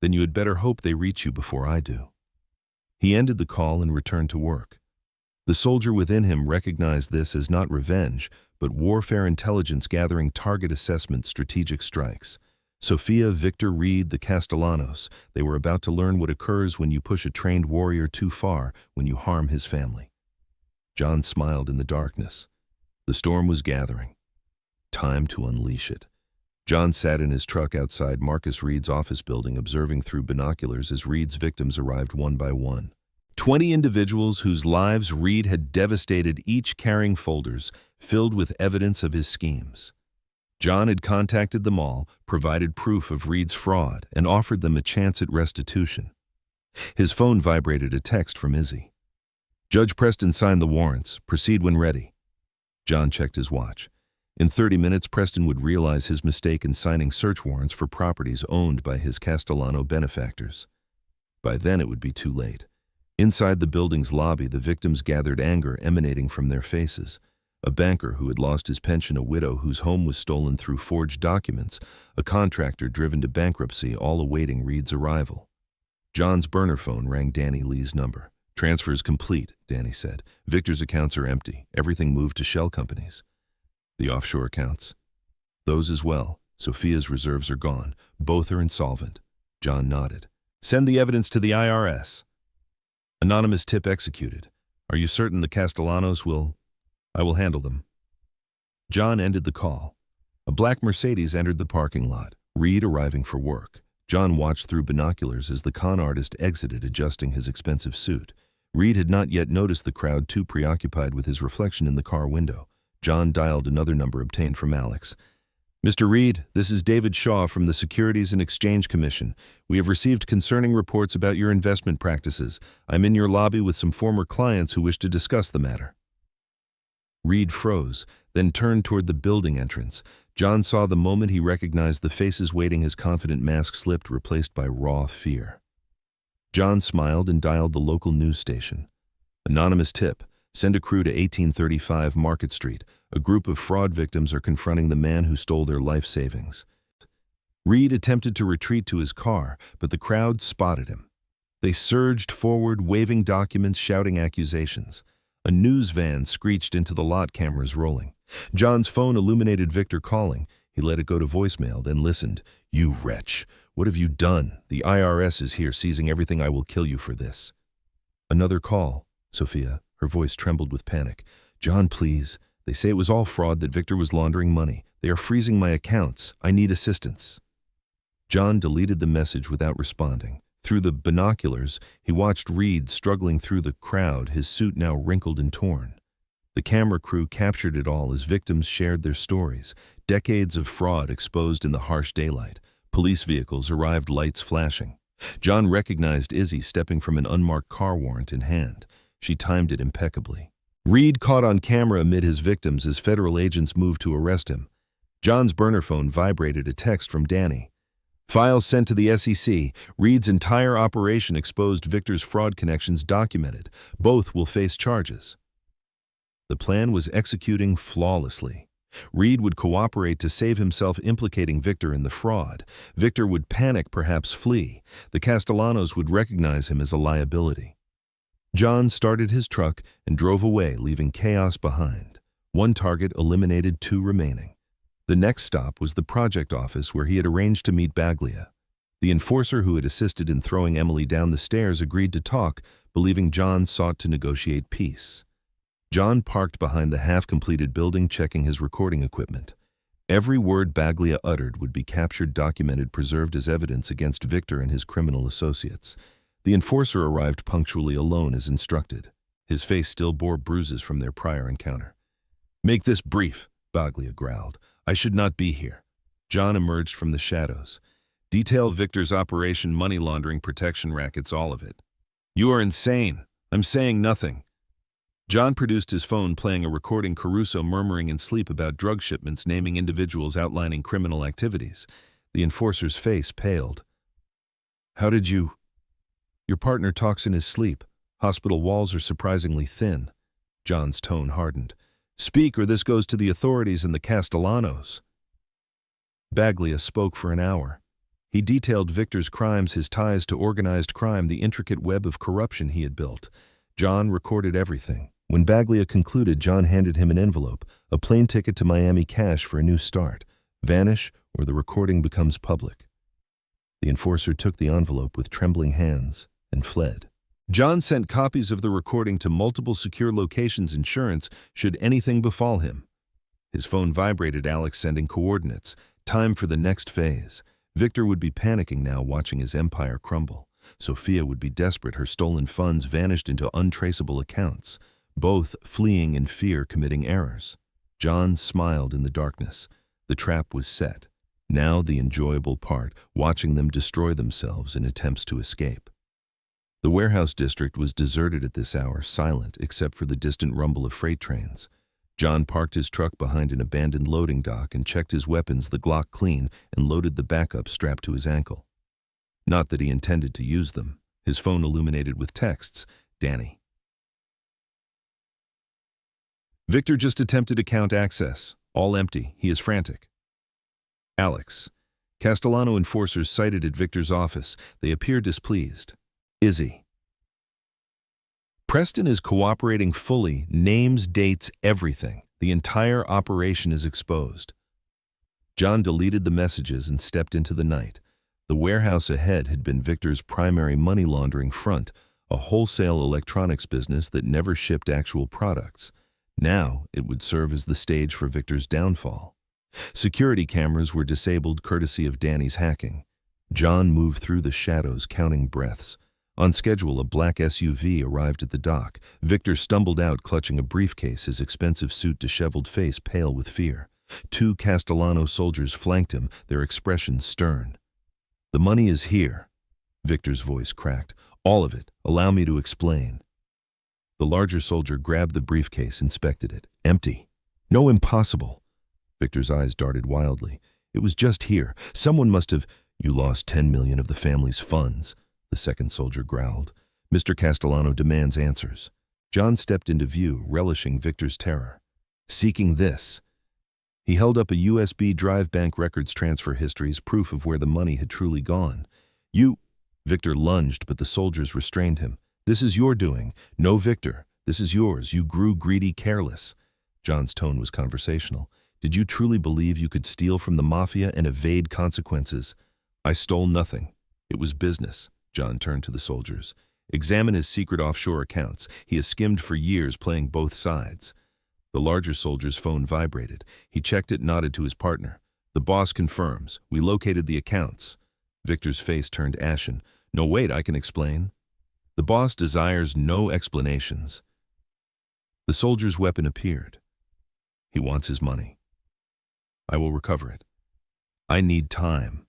"Then you had better hope they reach you before I do." He ended the call and returned to work. The soldier within him recognized this as not revenge, but warfare intelligence gathering target assessment strategic strikes. Sophia, Victor, Reed, the Castellanos, they were about to learn what occurs when you push a trained warrior too far, when you harm his family. John smiled in the darkness. The storm was gathering. Time to unleash it. John sat in his truck outside Marcus Reed's office building, observing through binoculars as Reed's victims arrived one by one. 20 individuals whose lives Reed had devastated, each carrying folders filled with evidence of his schemes. John had contacted them all, provided proof of Reed's fraud, and offered them a chance at restitution. His phone vibrated a text from Izzy. Judge Preston signed the warrants. Proceed when ready. John checked his watch. In 30 minutes, Preston would realize his mistake in signing search warrants for properties owned by his Castellano benefactors. By then, it would be too late. Inside the building's lobby, the victims gathered, anger emanating from their faces. A banker who had lost his pension, a widow whose home was stolen through forged documents, a contractor driven to bankruptcy, all awaiting Reed's arrival. John's burner phone rang Danny Lee's number. Transfers complete, Danny said. Victor's accounts are empty. Everything moved to shell companies. The offshore accounts? Those as well. Sophia's reserves are gone. Both are insolvent. John nodded. Send the evidence to the IRS. Anonymous tip executed. Are you certain the Castellanos will? I will handle them. John ended the call. A black Mercedes entered the parking lot, Reed arriving for work. John watched through binoculars as the con artist exited, adjusting his expensive suit. Reed had not yet noticed the crowd, too preoccupied with his reflection in the car window. John dialed another number obtained from Alex. Mr. Reed, this is David Shaw from the Securities and Exchange Commission. We have received concerning reports about your investment practices. I'm in your lobby with some former clients who wish to discuss the matter. Reed froze, then turned toward the building entrance. John saw the moment he recognized the faces waiting. His confident mask slipped, replaced by raw fear. John smiled and dialed the local news station. Anonymous tip. Send a crew to 1835 Market Street. A group of fraud victims are confronting the man who stole their life savings. Reed attempted to retreat to his car, but the crowd spotted him. They surged forward, waving documents, shouting accusations. A news van screeched into the lot, cameras rolling. John's phone illuminated Victor calling. He let it go to voicemail, then listened. You wretch, what have you done? The IRS is here, seizing everything. I will kill you for this. Another call. Sophia. Her voice trembled with panic. John, please. They say it was all fraud, that Victor was laundering money. They are freezing my accounts. I need assistance. John deleted the message without responding. Through the binoculars, he watched Reed struggling through the crowd, his suit now wrinkled and torn. The camera crew captured it all as victims shared their stories. Decades of fraud exposed in the harsh daylight. Police vehicles arrived, lights flashing. John recognized Izzy stepping from an unmarked car, warrant in hand. She timed it impeccably. Reed caught on camera amid his victims as federal agents moved to arrest him. John's burner phone vibrated a text from Danny. Files sent to the SEC. Reed's entire operation exposed. Victor's fraud connections documented. Both will face charges. The plan was executing flawlessly. Reed would cooperate to save himself, implicating Victor in the fraud. Victor would panic, perhaps flee. The Castellanos would recognize him as a liability. John started his truck and drove away, leaving chaos behind. One target eliminated, 2 remaining. The next stop was the project office, where he had arranged to meet Baglia. The enforcer who had assisted in throwing Emily down the stairs agreed to talk, believing John sought to negotiate peace. John parked behind the half-completed building, checking his recording equipment. Every word Baglia uttered would be captured, documented, preserved as evidence against Victor and his criminal associates. The enforcer arrived punctually, alone as instructed. His face still bore bruises from their prior encounter. Make this brief, Baglia growled. I should not be here. John emerged from the shadows. Detail Victor's operation, money laundering, protection rackets, all of it. You are insane. I'm saying nothing. John produced his phone, playing a recording. Caruso murmuring in sleep about drug shipments, naming individuals, outlining criminal activities. The enforcer's face paled. How did you... Your partner talks in his sleep. Hospital walls are surprisingly thin. John's tone hardened. Speak, or this goes to the authorities and the Castellanos. Baglia spoke for an hour. He detailed Victor's crimes, his ties to organized crime, the intricate web of corruption he had built. John recorded everything. When Baglia concluded, John handed him an envelope, a plane ticket to Miami cash for a new start. Vanish, or the recording becomes public. The enforcer took the envelope with trembling hands and fled. John sent copies of the recording to multiple secure locations insurance should anything befall him. His phone vibrated, Alex sending coordinates. Time for the next phase. Victor would be panicking now, watching his empire crumble. Sophia would be desperate. Her stolen funds vanished into untraceable accounts, both fleeing in fear, committing errors. John smiled in the darkness. The trap was set. Now the enjoyable part, watching them destroy themselves in attempts to escape. The warehouse district was deserted at this hour, silent except for the distant rumble of freight trains. John parked his truck behind an abandoned loading dock and checked his weapons, the Glock clean, and loaded the backup strapped to his ankle. Not that he intended to use them. His phone illuminated with texts. Danny. Victor just attempted account access. All empty. He is frantic. Alex. Castellano enforcers sighted at Victor's office. They appear displeased. Izzy. Preston is cooperating fully. Names, dates, everything. The entire operation is exposed. John deleted the messages and stepped into the night. The warehouse ahead had been Victor's primary money laundering front, a wholesale electronics business that never shipped actual products. Now it would serve as the stage for Victor's downfall. Security cameras were disabled courtesy of Danny's hacking. John moved through the shadows, counting breaths. On schedule, a black SUV arrived at the dock. Victor stumbled out, clutching a briefcase, his expensive suit, disheveled face pale with fear. 2 Castellano soldiers flanked him, their expressions stern. "The money is here." Victor's voice cracked. "All of it. Allow me to explain." The larger soldier grabbed the briefcase, inspected it. Empty. "No, impossible." Victor's eyes darted wildly. "It was just here. Someone must have—" "You lost 10 million of the family's funds," the second soldier growled. "Mr. Castellano demands answers." John stepped into view, relishing Victor's terror. "Seeking this." He held up a USB drive, bank records, transfer histories, proof of where the money had truly gone. "You—" Victor lunged, but the soldiers restrained him. "This is your doing." "No, Victor. This is yours. You grew greedy, careless." John's tone was conversational. "Did you truly believe you could steal from the mafia and evade consequences?" "I stole nothing. It was business." John turned to the soldiers. "Examine his secret offshore accounts. He has skimmed for years, playing both sides." The larger soldier's phone vibrated. He checked it, nodded to his partner. "The boss confirms. We located the accounts." Victor's face turned ashen. "No, wait, I can explain." "The boss desires no explanations." The soldier's weapon appeared. "He wants his money. I will recover it. I need time."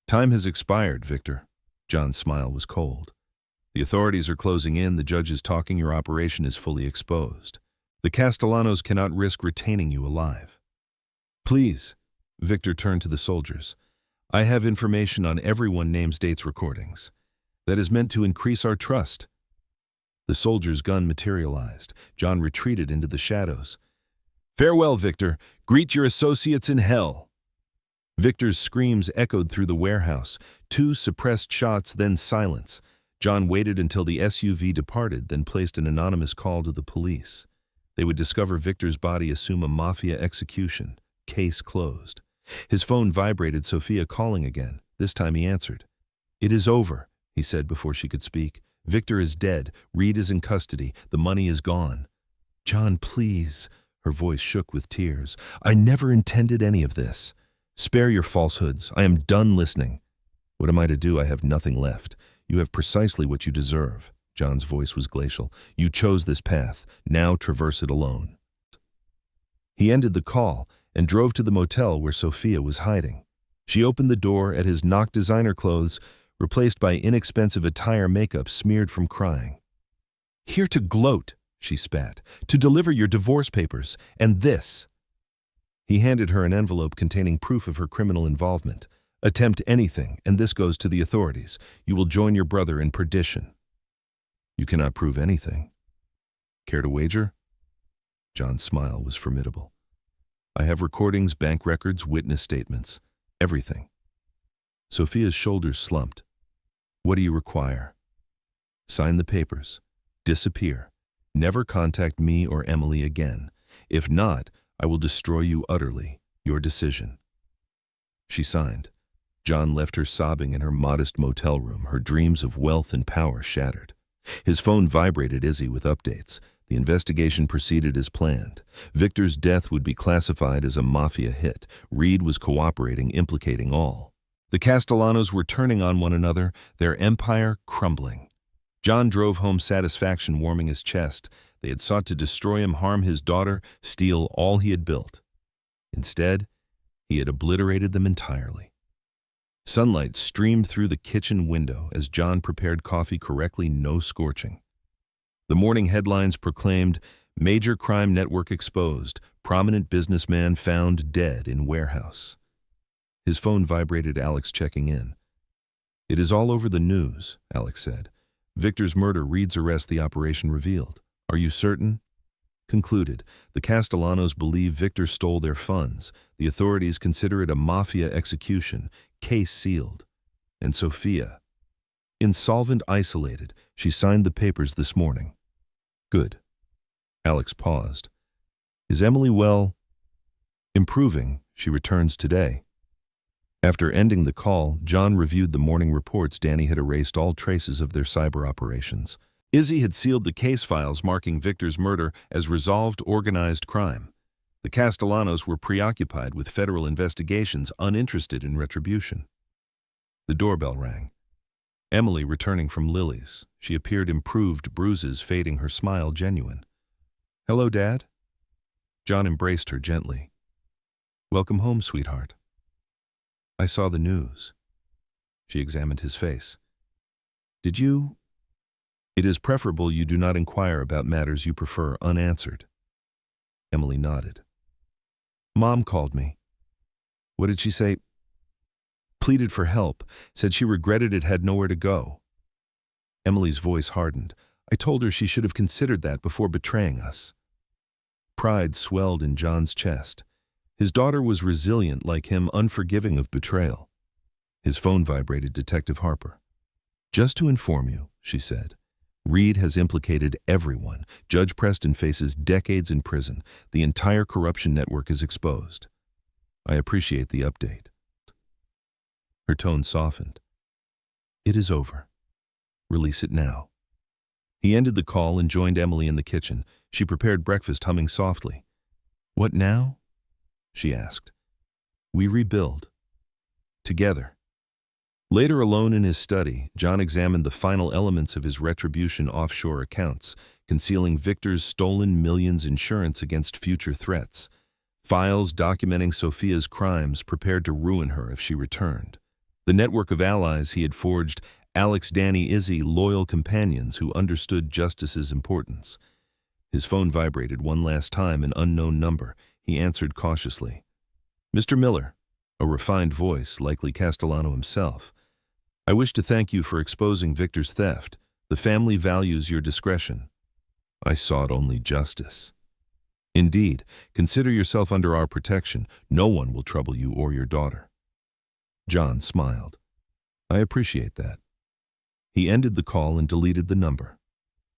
"Time has expired, Victor." John's smile was cold. "The authorities are closing in. The judge is talking. Your operation is fully exposed. The Castellanos cannot risk retaining you alive." "Please." Victor turned to the soldiers. "I have information on everyone, names, dates, recordings. That is meant to increase our trust." The soldier's gun materialized. John retreated into the shadows. "Farewell, Victor. Greet your associates in hell." Victor's screams echoed through the warehouse. 2 suppressed shots, then silence. John waited until the SUV departed, then placed an anonymous call to the police. They would discover Victor's body, assume a mafia execution. Case closed. His phone vibrated, Sophia calling again. This time he answered. "It is over," he said before she could speak. "Victor is dead. Reed is in custody. The money is gone." "John, please." Her voice shook with tears. "I never intended any of this. Spare your falsehoods. I am done listening." "What am I to do? I have nothing left." "You have precisely what you deserve." John's voice was glacial. "You chose this path. Now traverse it alone." He ended the call and drove to the motel where Sophia was hiding. She opened the door at his knock, designer clothes, replaced by inexpensive attire, makeup smeared from crying. "Here to gloat," she spat, "to deliver your divorce papers, and this." He handed her an envelope containing proof of her criminal involvement. "Attempt anything, and this goes to the authorities. You will join your brother in perdition." "You cannot prove anything. Care to wager?" John's smile was formidable. "I have recordings, bank records, witness statements. Everything." Sophia's shoulders slumped. "What do you require?" "Sign the papers. Disappear. Never contact me or Emily again. If not, I will destroy you utterly. Your decision." She signed. John left her sobbing in her modest motel room, her dreams of wealth and power shattered. His phone vibrated Izzy with updates. The investigation proceeded as planned. Victor's death would be classified as a mafia hit. Reed was cooperating, implicating all. The Castellanos were turning on one another, their empire crumbling. John drove home, satisfaction warming his chest. They had sought to destroy him, harm his daughter, steal all he had built. Instead, he had obliterated them entirely. Sunlight streamed through the kitchen window as John prepared coffee correctly, no scorching. The morning headlines proclaimed, "Major crime network exposed, prominent businessman found dead in warehouse." His phone vibrated, Alex checking in. "It is all over the news," Alex said. "Victor's murder, Reed's arrest, the operation revealed. Are you certain?" Concluded, the Castellanos believe Victor stole their funds. The authorities consider it a mafia execution, case sealed. And Sophia? Insolvent, isolated. She signed the papers this morning. Good. Alex paused. Is Emily well? Improving. She returns today. After ending the call, John reviewed the morning reports. Danny had erased all traces of their cyber operations. Izzy had sealed the case files marking Victor's murder as resolved organized crime. The Castellanos were preoccupied with federal investigations, uninterested in retribution. The doorbell rang. Emily returning from Lily's. She appeared improved, bruises fading, her smile genuine. "Hello, Dad?" John embraced her gently. "Welcome home, sweetheart." "I saw the news." She examined his face. "Did you? It is preferable you do not inquire about matters you prefer unanswered." Emily nodded. "Mom called me." "What did she say?" "Pleaded for help, said she regretted it, had nowhere to go." Emily's voice hardened. "I told her she should have considered that before betraying us." Pride swelled in John's chest. His daughter was resilient like him, unforgiving of betrayal. His phone vibrated. Detective Harper. "Just to inform you," she said, "Reed has implicated everyone. Judge Preston faces decades in prison. The entire corruption network is exposed. I appreciate the update." Her tone softened. "It is over. Release it now." He ended the call and joined Emily in the kitchen. She prepared breakfast, humming softly. "What now?" she asked. "We rebuild. Together." Later, alone in his study, John examined the final elements of his retribution offshore accounts, concealing Victor's stolen millions, insurance against future threats, files documenting Sophia's crimes, prepared to ruin her if she returned, the network of allies he had forged, Alex, Danny, Izzy, loyal companions who understood justice's importance. His phone vibrated one last time, an unknown number. He answered cautiously. "Mr. Miller," a refined voice, likely Castellano himself. "I wish to thank you for exposing Victor's theft. The family values your discretion." "I sought only justice." "Indeed, consider yourself under our protection. No one will trouble you or your daughter." John smiled. "I appreciate that." He ended the call and deleted the number.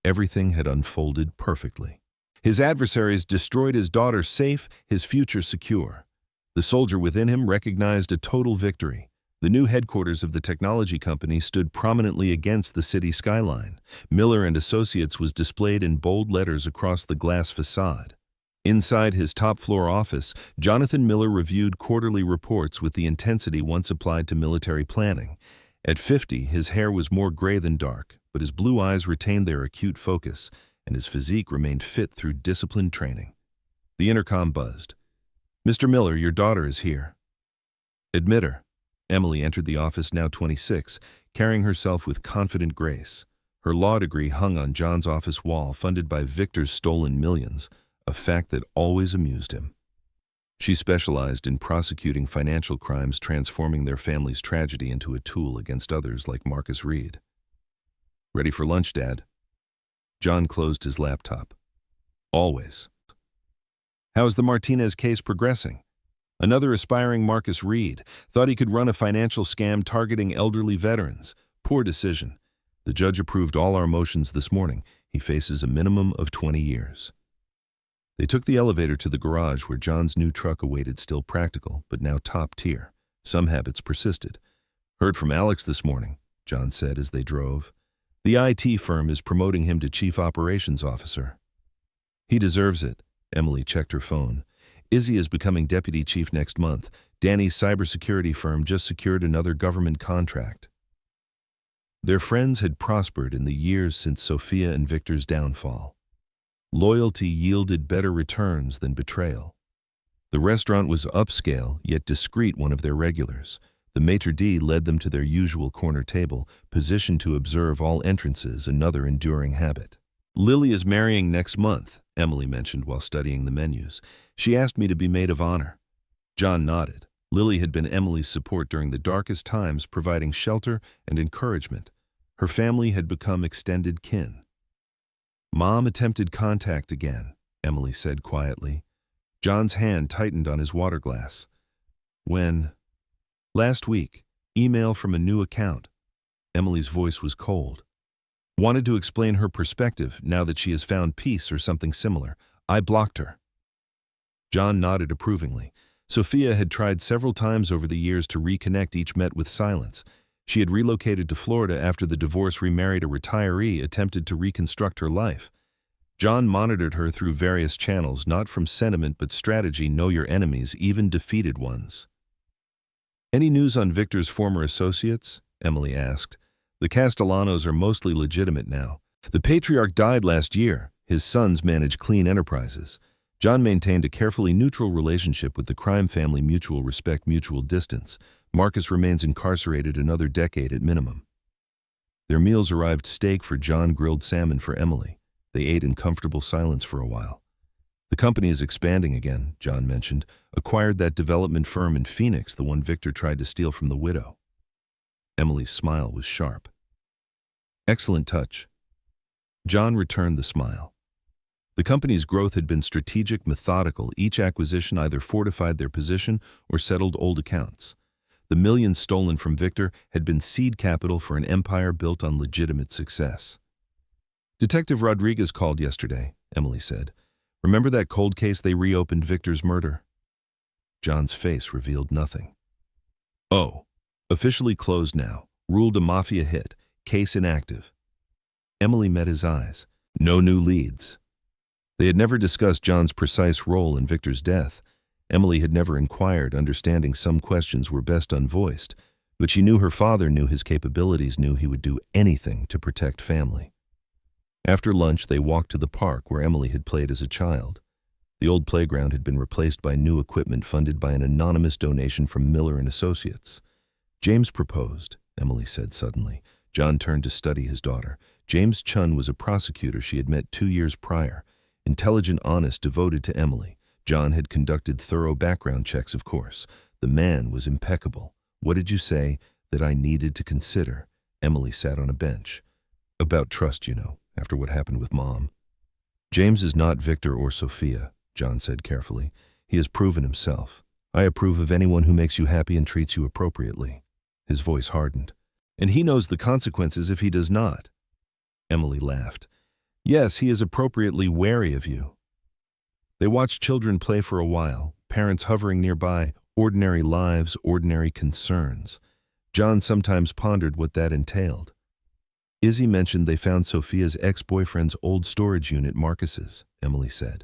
Everything had unfolded perfectly. His adversaries destroyed his daughter safe, his future secure. The soldier within him recognized a total victory. The new headquarters of the technology company stood prominently against the city skyline. Miller and Associates was displayed in bold letters across the glass facade. Inside his top-floor office, Jonathan Miller reviewed quarterly reports with the intensity once applied to military planning. At 50, his hair was more gray than dark, but his blue eyes retained their acute focus, and his physique remained fit through disciplined training. The intercom buzzed. "Mr. Miller, your daughter is here." "Admit her." Emily entered the office, now 26, carrying herself with confident grace. Her law degree hung on John's office wall, funded by Victor's stolen millions, a fact that always amused him. She specialized in prosecuting financial crimes, transforming their family's tragedy into a tool against others like Marcus Reed. "Ready for lunch, Dad?" John closed his laptop. "Always." "How's the Martinez case progressing?" Another aspiring Marcus Reed thought he could run a financial scam targeting elderly veterans. Poor decision. The judge approved all our motions this morning. He faces a minimum of 20 years. They took the elevator to the garage where John's new truck awaited, still practical, but now top tier. Some habits persisted. "Heard from Alex this morning," John said as they drove. "The IT firm is promoting him to Chief Operations Officer." "He deserves it." Emily checked her phone. "Izzy is becoming Deputy Chief next month. Danny's cybersecurity firm just secured another government contract." Their friends had prospered in the years since Sophia and Victor's downfall. Loyalty yielded better returns than betrayal. The restaurant was upscale, yet discreet, one of their regulars. The maitre d' led them to their usual corner table, positioned to observe all entrances, another enduring habit. "Lily is marrying next month," Emily mentioned while studying the menus. "She asked me to be maid of honor." John nodded. Lily had been Emily's support during the darkest times, providing shelter and encouragement. Her family had become extended kin. "Mom attempted contact again," Emily said quietly. John's hand tightened on his water glass. "When?" "Last week. Email from a new account." Emily's voice was cold. "Wanted to explain her perspective now that she has found peace or something similar. I blocked her." John nodded approvingly. Sophia had tried several times over the years to reconnect, each met with silence. She had relocated to Florida after the divorce, remarried a retiree, attempted to reconstruct her life. John monitored her through various channels, not from sentiment but strategy. Know your enemies, even defeated ones. "Any news on Victor's former associates?" Emily asked. "The Castellanos are mostly legitimate now. The patriarch died last year. His sons manage clean enterprises." John maintained a carefully neutral relationship with the crime family. Mutual respect, mutual distance. Marcus remains incarcerated another decade at minimum. Their meals arrived: steak for John, grilled salmon for Emily. They ate in comfortable silence for a while. "The company is expanding again," John mentioned. "Acquired that development firm in Phoenix, the one Victor tried to steal from the widow." Emily's smile was sharp. "Excellent touch." John returned the smile. The company's growth had been strategic, methodical. Each acquisition either fortified their position or settled old accounts. The millions stolen from Victor had been seed capital for an empire built on legitimate success. "Detective Rodriguez called yesterday," Emily said. "Remember that cold case they reopened, Victor's murder?" John's face revealed nothing. "Oh, officially closed now. Ruled a mafia hit. Case inactive." Emily met his eyes. "No new leads." They had never discussed John's precise role in Victor's death. Emily had never inquired, understanding some questions were best unvoiced, but she knew her father knew his capabilities, knew he would do anything to protect family. After lunch, they walked to the park where Emily had played as a child. The old playground had been replaced by new equipment funded by an anonymous donation from Miller and Associates. "James proposed," Emily said suddenly. John turned to study his daughter. James Chun was a prosecutor she had met 2 years prior. Intelligent, honest, devoted to Emily. John had conducted thorough background checks, of course. The man was impeccable. "What did you say?" "That I needed to consider." Emily sat on a bench. "About trust, you know, after what happened with Mom." "James is not Victor or Sophia," John said carefully. "He has proven himself. I approve of anyone who makes you happy and treats you appropriately." His voice hardened. "And he knows the consequences if he does not." Emily laughed. "Yes, he is appropriately wary of you." They watched children play for a while, parents hovering nearby, ordinary lives, ordinary concerns. John sometimes pondered what that entailed. "Izzy mentioned they found Sophia's ex-boyfriend's old storage unit, Marcus's," Emily said.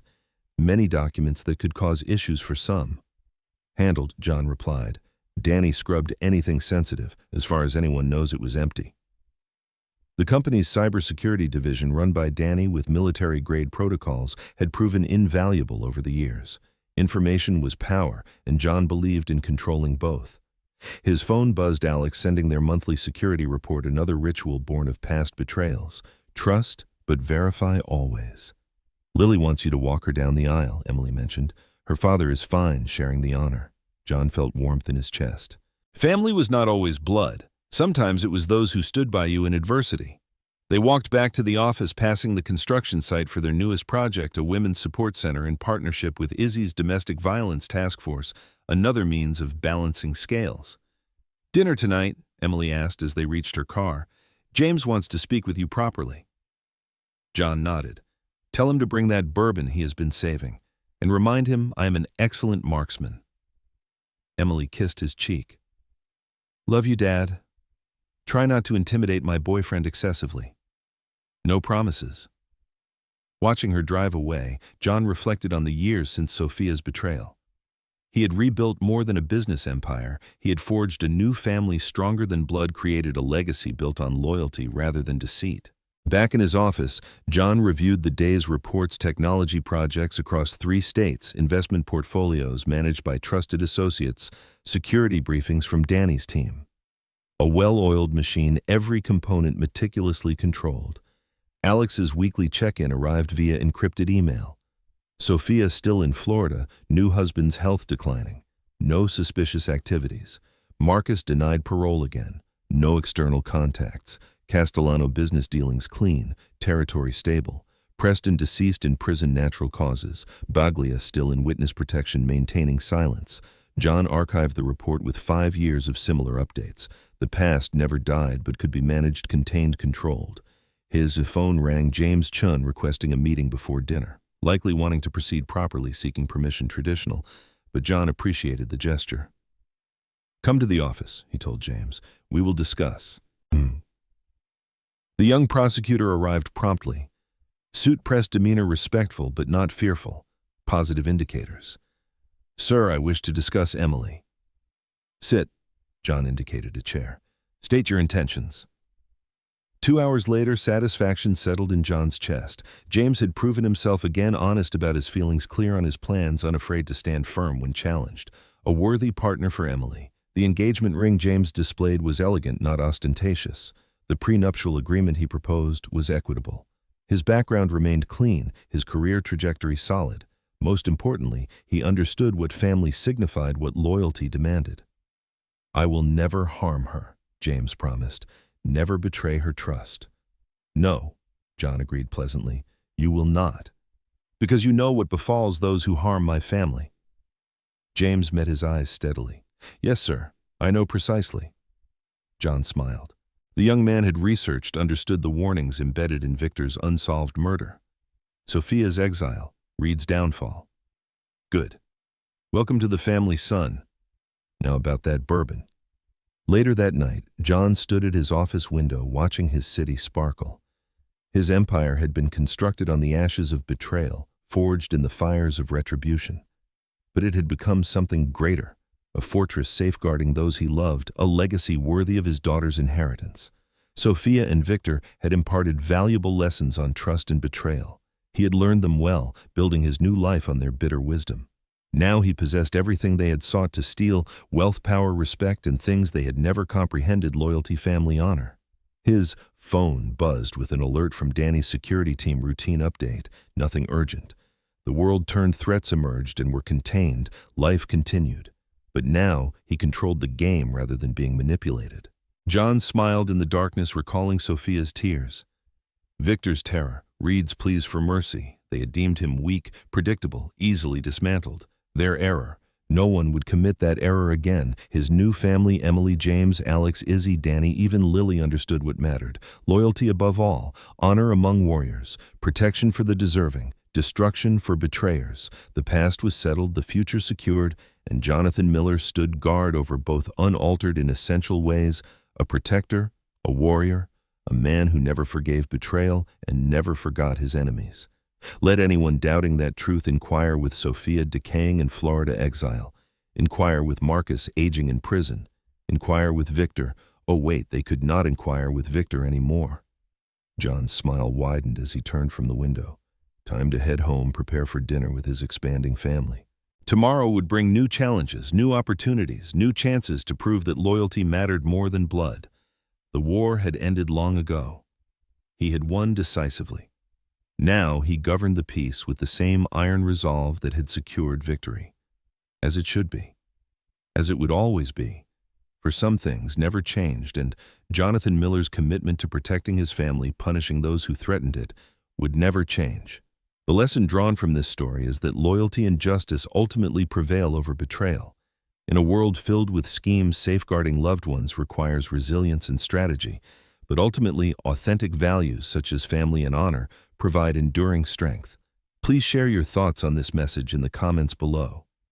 "Many documents that could cause issues for some." "Handled," John replied. "Danny scrubbed anything sensitive. As far as anyone knows, it was empty." The company's cybersecurity division, run by Danny with military-grade protocols, had proven invaluable over the years. Information was power, and John believed in controlling both. His phone buzzed. Alex sending their monthly security report, another ritual born of past betrayals. Trust, but verify always. "Lily wants you to walk her down the aisle," Emily mentioned. "Her father is fine sharing the honor." John felt warmth in his chest. Family was not always blood. Sometimes it was those who stood by you in adversity. They walked back to the office, passing the construction site for their newest project, a women's support center in partnership with Izzy's domestic violence task force, another means of balancing scales. "Dinner tonight?" Emily asked as they reached her car. "James wants to speak with you properly." John nodded. Tell him to bring that bourbon he has been saving, and remind him I am an excellent marksman. Emily kissed his cheek. Love you, Dad. Try not to intimidate my boyfriend excessively. No promises. Watching her drive away, John reflected on the years since Sophia's betrayal. He had rebuilt more than a business empire. He had forged a new family stronger than blood, created a legacy built on loyalty rather than deceit. Back in his office, John reviewed the day's reports, technology projects across 3 states, investment portfolios managed by trusted associates, security briefings from Danny's team. A well-oiled machine, every component meticulously controlled. Alex's weekly check-in arrived via encrypted email. Sophia still in Florida, new husband's health declining. No suspicious activities. Marcus denied parole again. No external contacts. Castellano business dealings clean, territory stable. Preston deceased in prison, natural causes. Baglia still in witness protection, maintaining silence. John archived the report with 5 years of similar updates. The past never died but could be managed, contained, controlled. His phone rang. James Chun requesting a meeting before dinner. Likely wanting to proceed properly, seeking permission, traditional, but John appreciated the gesture. Come to the office, he told James. We will discuss. The young prosecutor arrived promptly. Suit-pressed demeanor, respectful but not fearful. Positive indicators. Sir, I wish to discuss Emily. Sit. John indicated a chair. State your intentions. 2 hours later, satisfaction settled in John's chest. James had proven himself again, honest about his feelings, clear on his plans, unafraid to stand firm when challenged. A worthy partner for Emily. The engagement ring James displayed was elegant, not ostentatious. The prenuptial agreement he proposed was equitable. His background remained clean, his career trajectory solid. Most importantly, he understood what family signified, what loyalty demanded. I will never harm her, James promised. Never betray her trust. No, John agreed pleasantly. You will not. Because you know what befalls those who harm my family. James met his eyes steadily. Yes, sir, I know precisely. John smiled. The young man had researched, understood the warnings embedded in Victor's unsolved murder. Sophia's exile, Reed's downfall. Good. Welcome to the family, son. Now about that bourbon. Later that night, John stood at his office window watching his city sparkle. His empire had been constructed on the ashes of betrayal, forged in the fires of retribution. But it had become something greater, a fortress safeguarding those he loved, a legacy worthy of his daughter's inheritance. Sophia and Victor had imparted valuable lessons on trust and betrayal. He had learned them well, building his new life on their bitter wisdom. Now he possessed everything they had sought to steal: wealth, power, respect, and things they had never comprehended: loyalty, family, honor. His phone buzzed with an alert from Danny's security team. Routine update. Nothing urgent. The world turned, threats emerged and were contained. Life continued. But now he controlled the game rather than being manipulated. John smiled in the darkness, recalling Sophia's tears. Victor's terror, Reed's pleas for mercy. They had deemed him weak, predictable, easily dismantled. Their error. No one would commit that error again. His new family, Emily, James, Alex, Izzy, Danny, even Lily, understood what mattered. Loyalty above all, honor among warriors, protection for the deserving, destruction for betrayers. The past was settled, the future secured, and Jonathan Miller stood guard over both, unaltered in essential ways: a protector, a warrior, a man who never forgave betrayal and never forgot his enemies. Let anyone doubting that truth inquire with Sophia, decaying in Florida exile. Inquire with Marcus, aging in prison. Inquire with Victor. Oh wait, they could not inquire with Victor anymore. John's smile widened as he turned from the window. Time to head home, prepare for dinner with his expanding family. Tomorrow would bring new challenges, new opportunities, new chances to prove that loyalty mattered more than blood. The war had ended long ago. He had won decisively. Now he governed the peace with the same iron resolve that had secured victory. As it should be. As it would always be. For some things never changed, and Jonathan Miller's commitment to protecting his family, punishing those who threatened it, would never change. The lesson drawn from this story is that loyalty and justice ultimately prevail over betrayal. In a world filled with schemes, safeguarding loved ones requires resilience and strategy, but ultimately authentic values such as family and honor provide enduring strength. Please share your thoughts on this message in the comments below.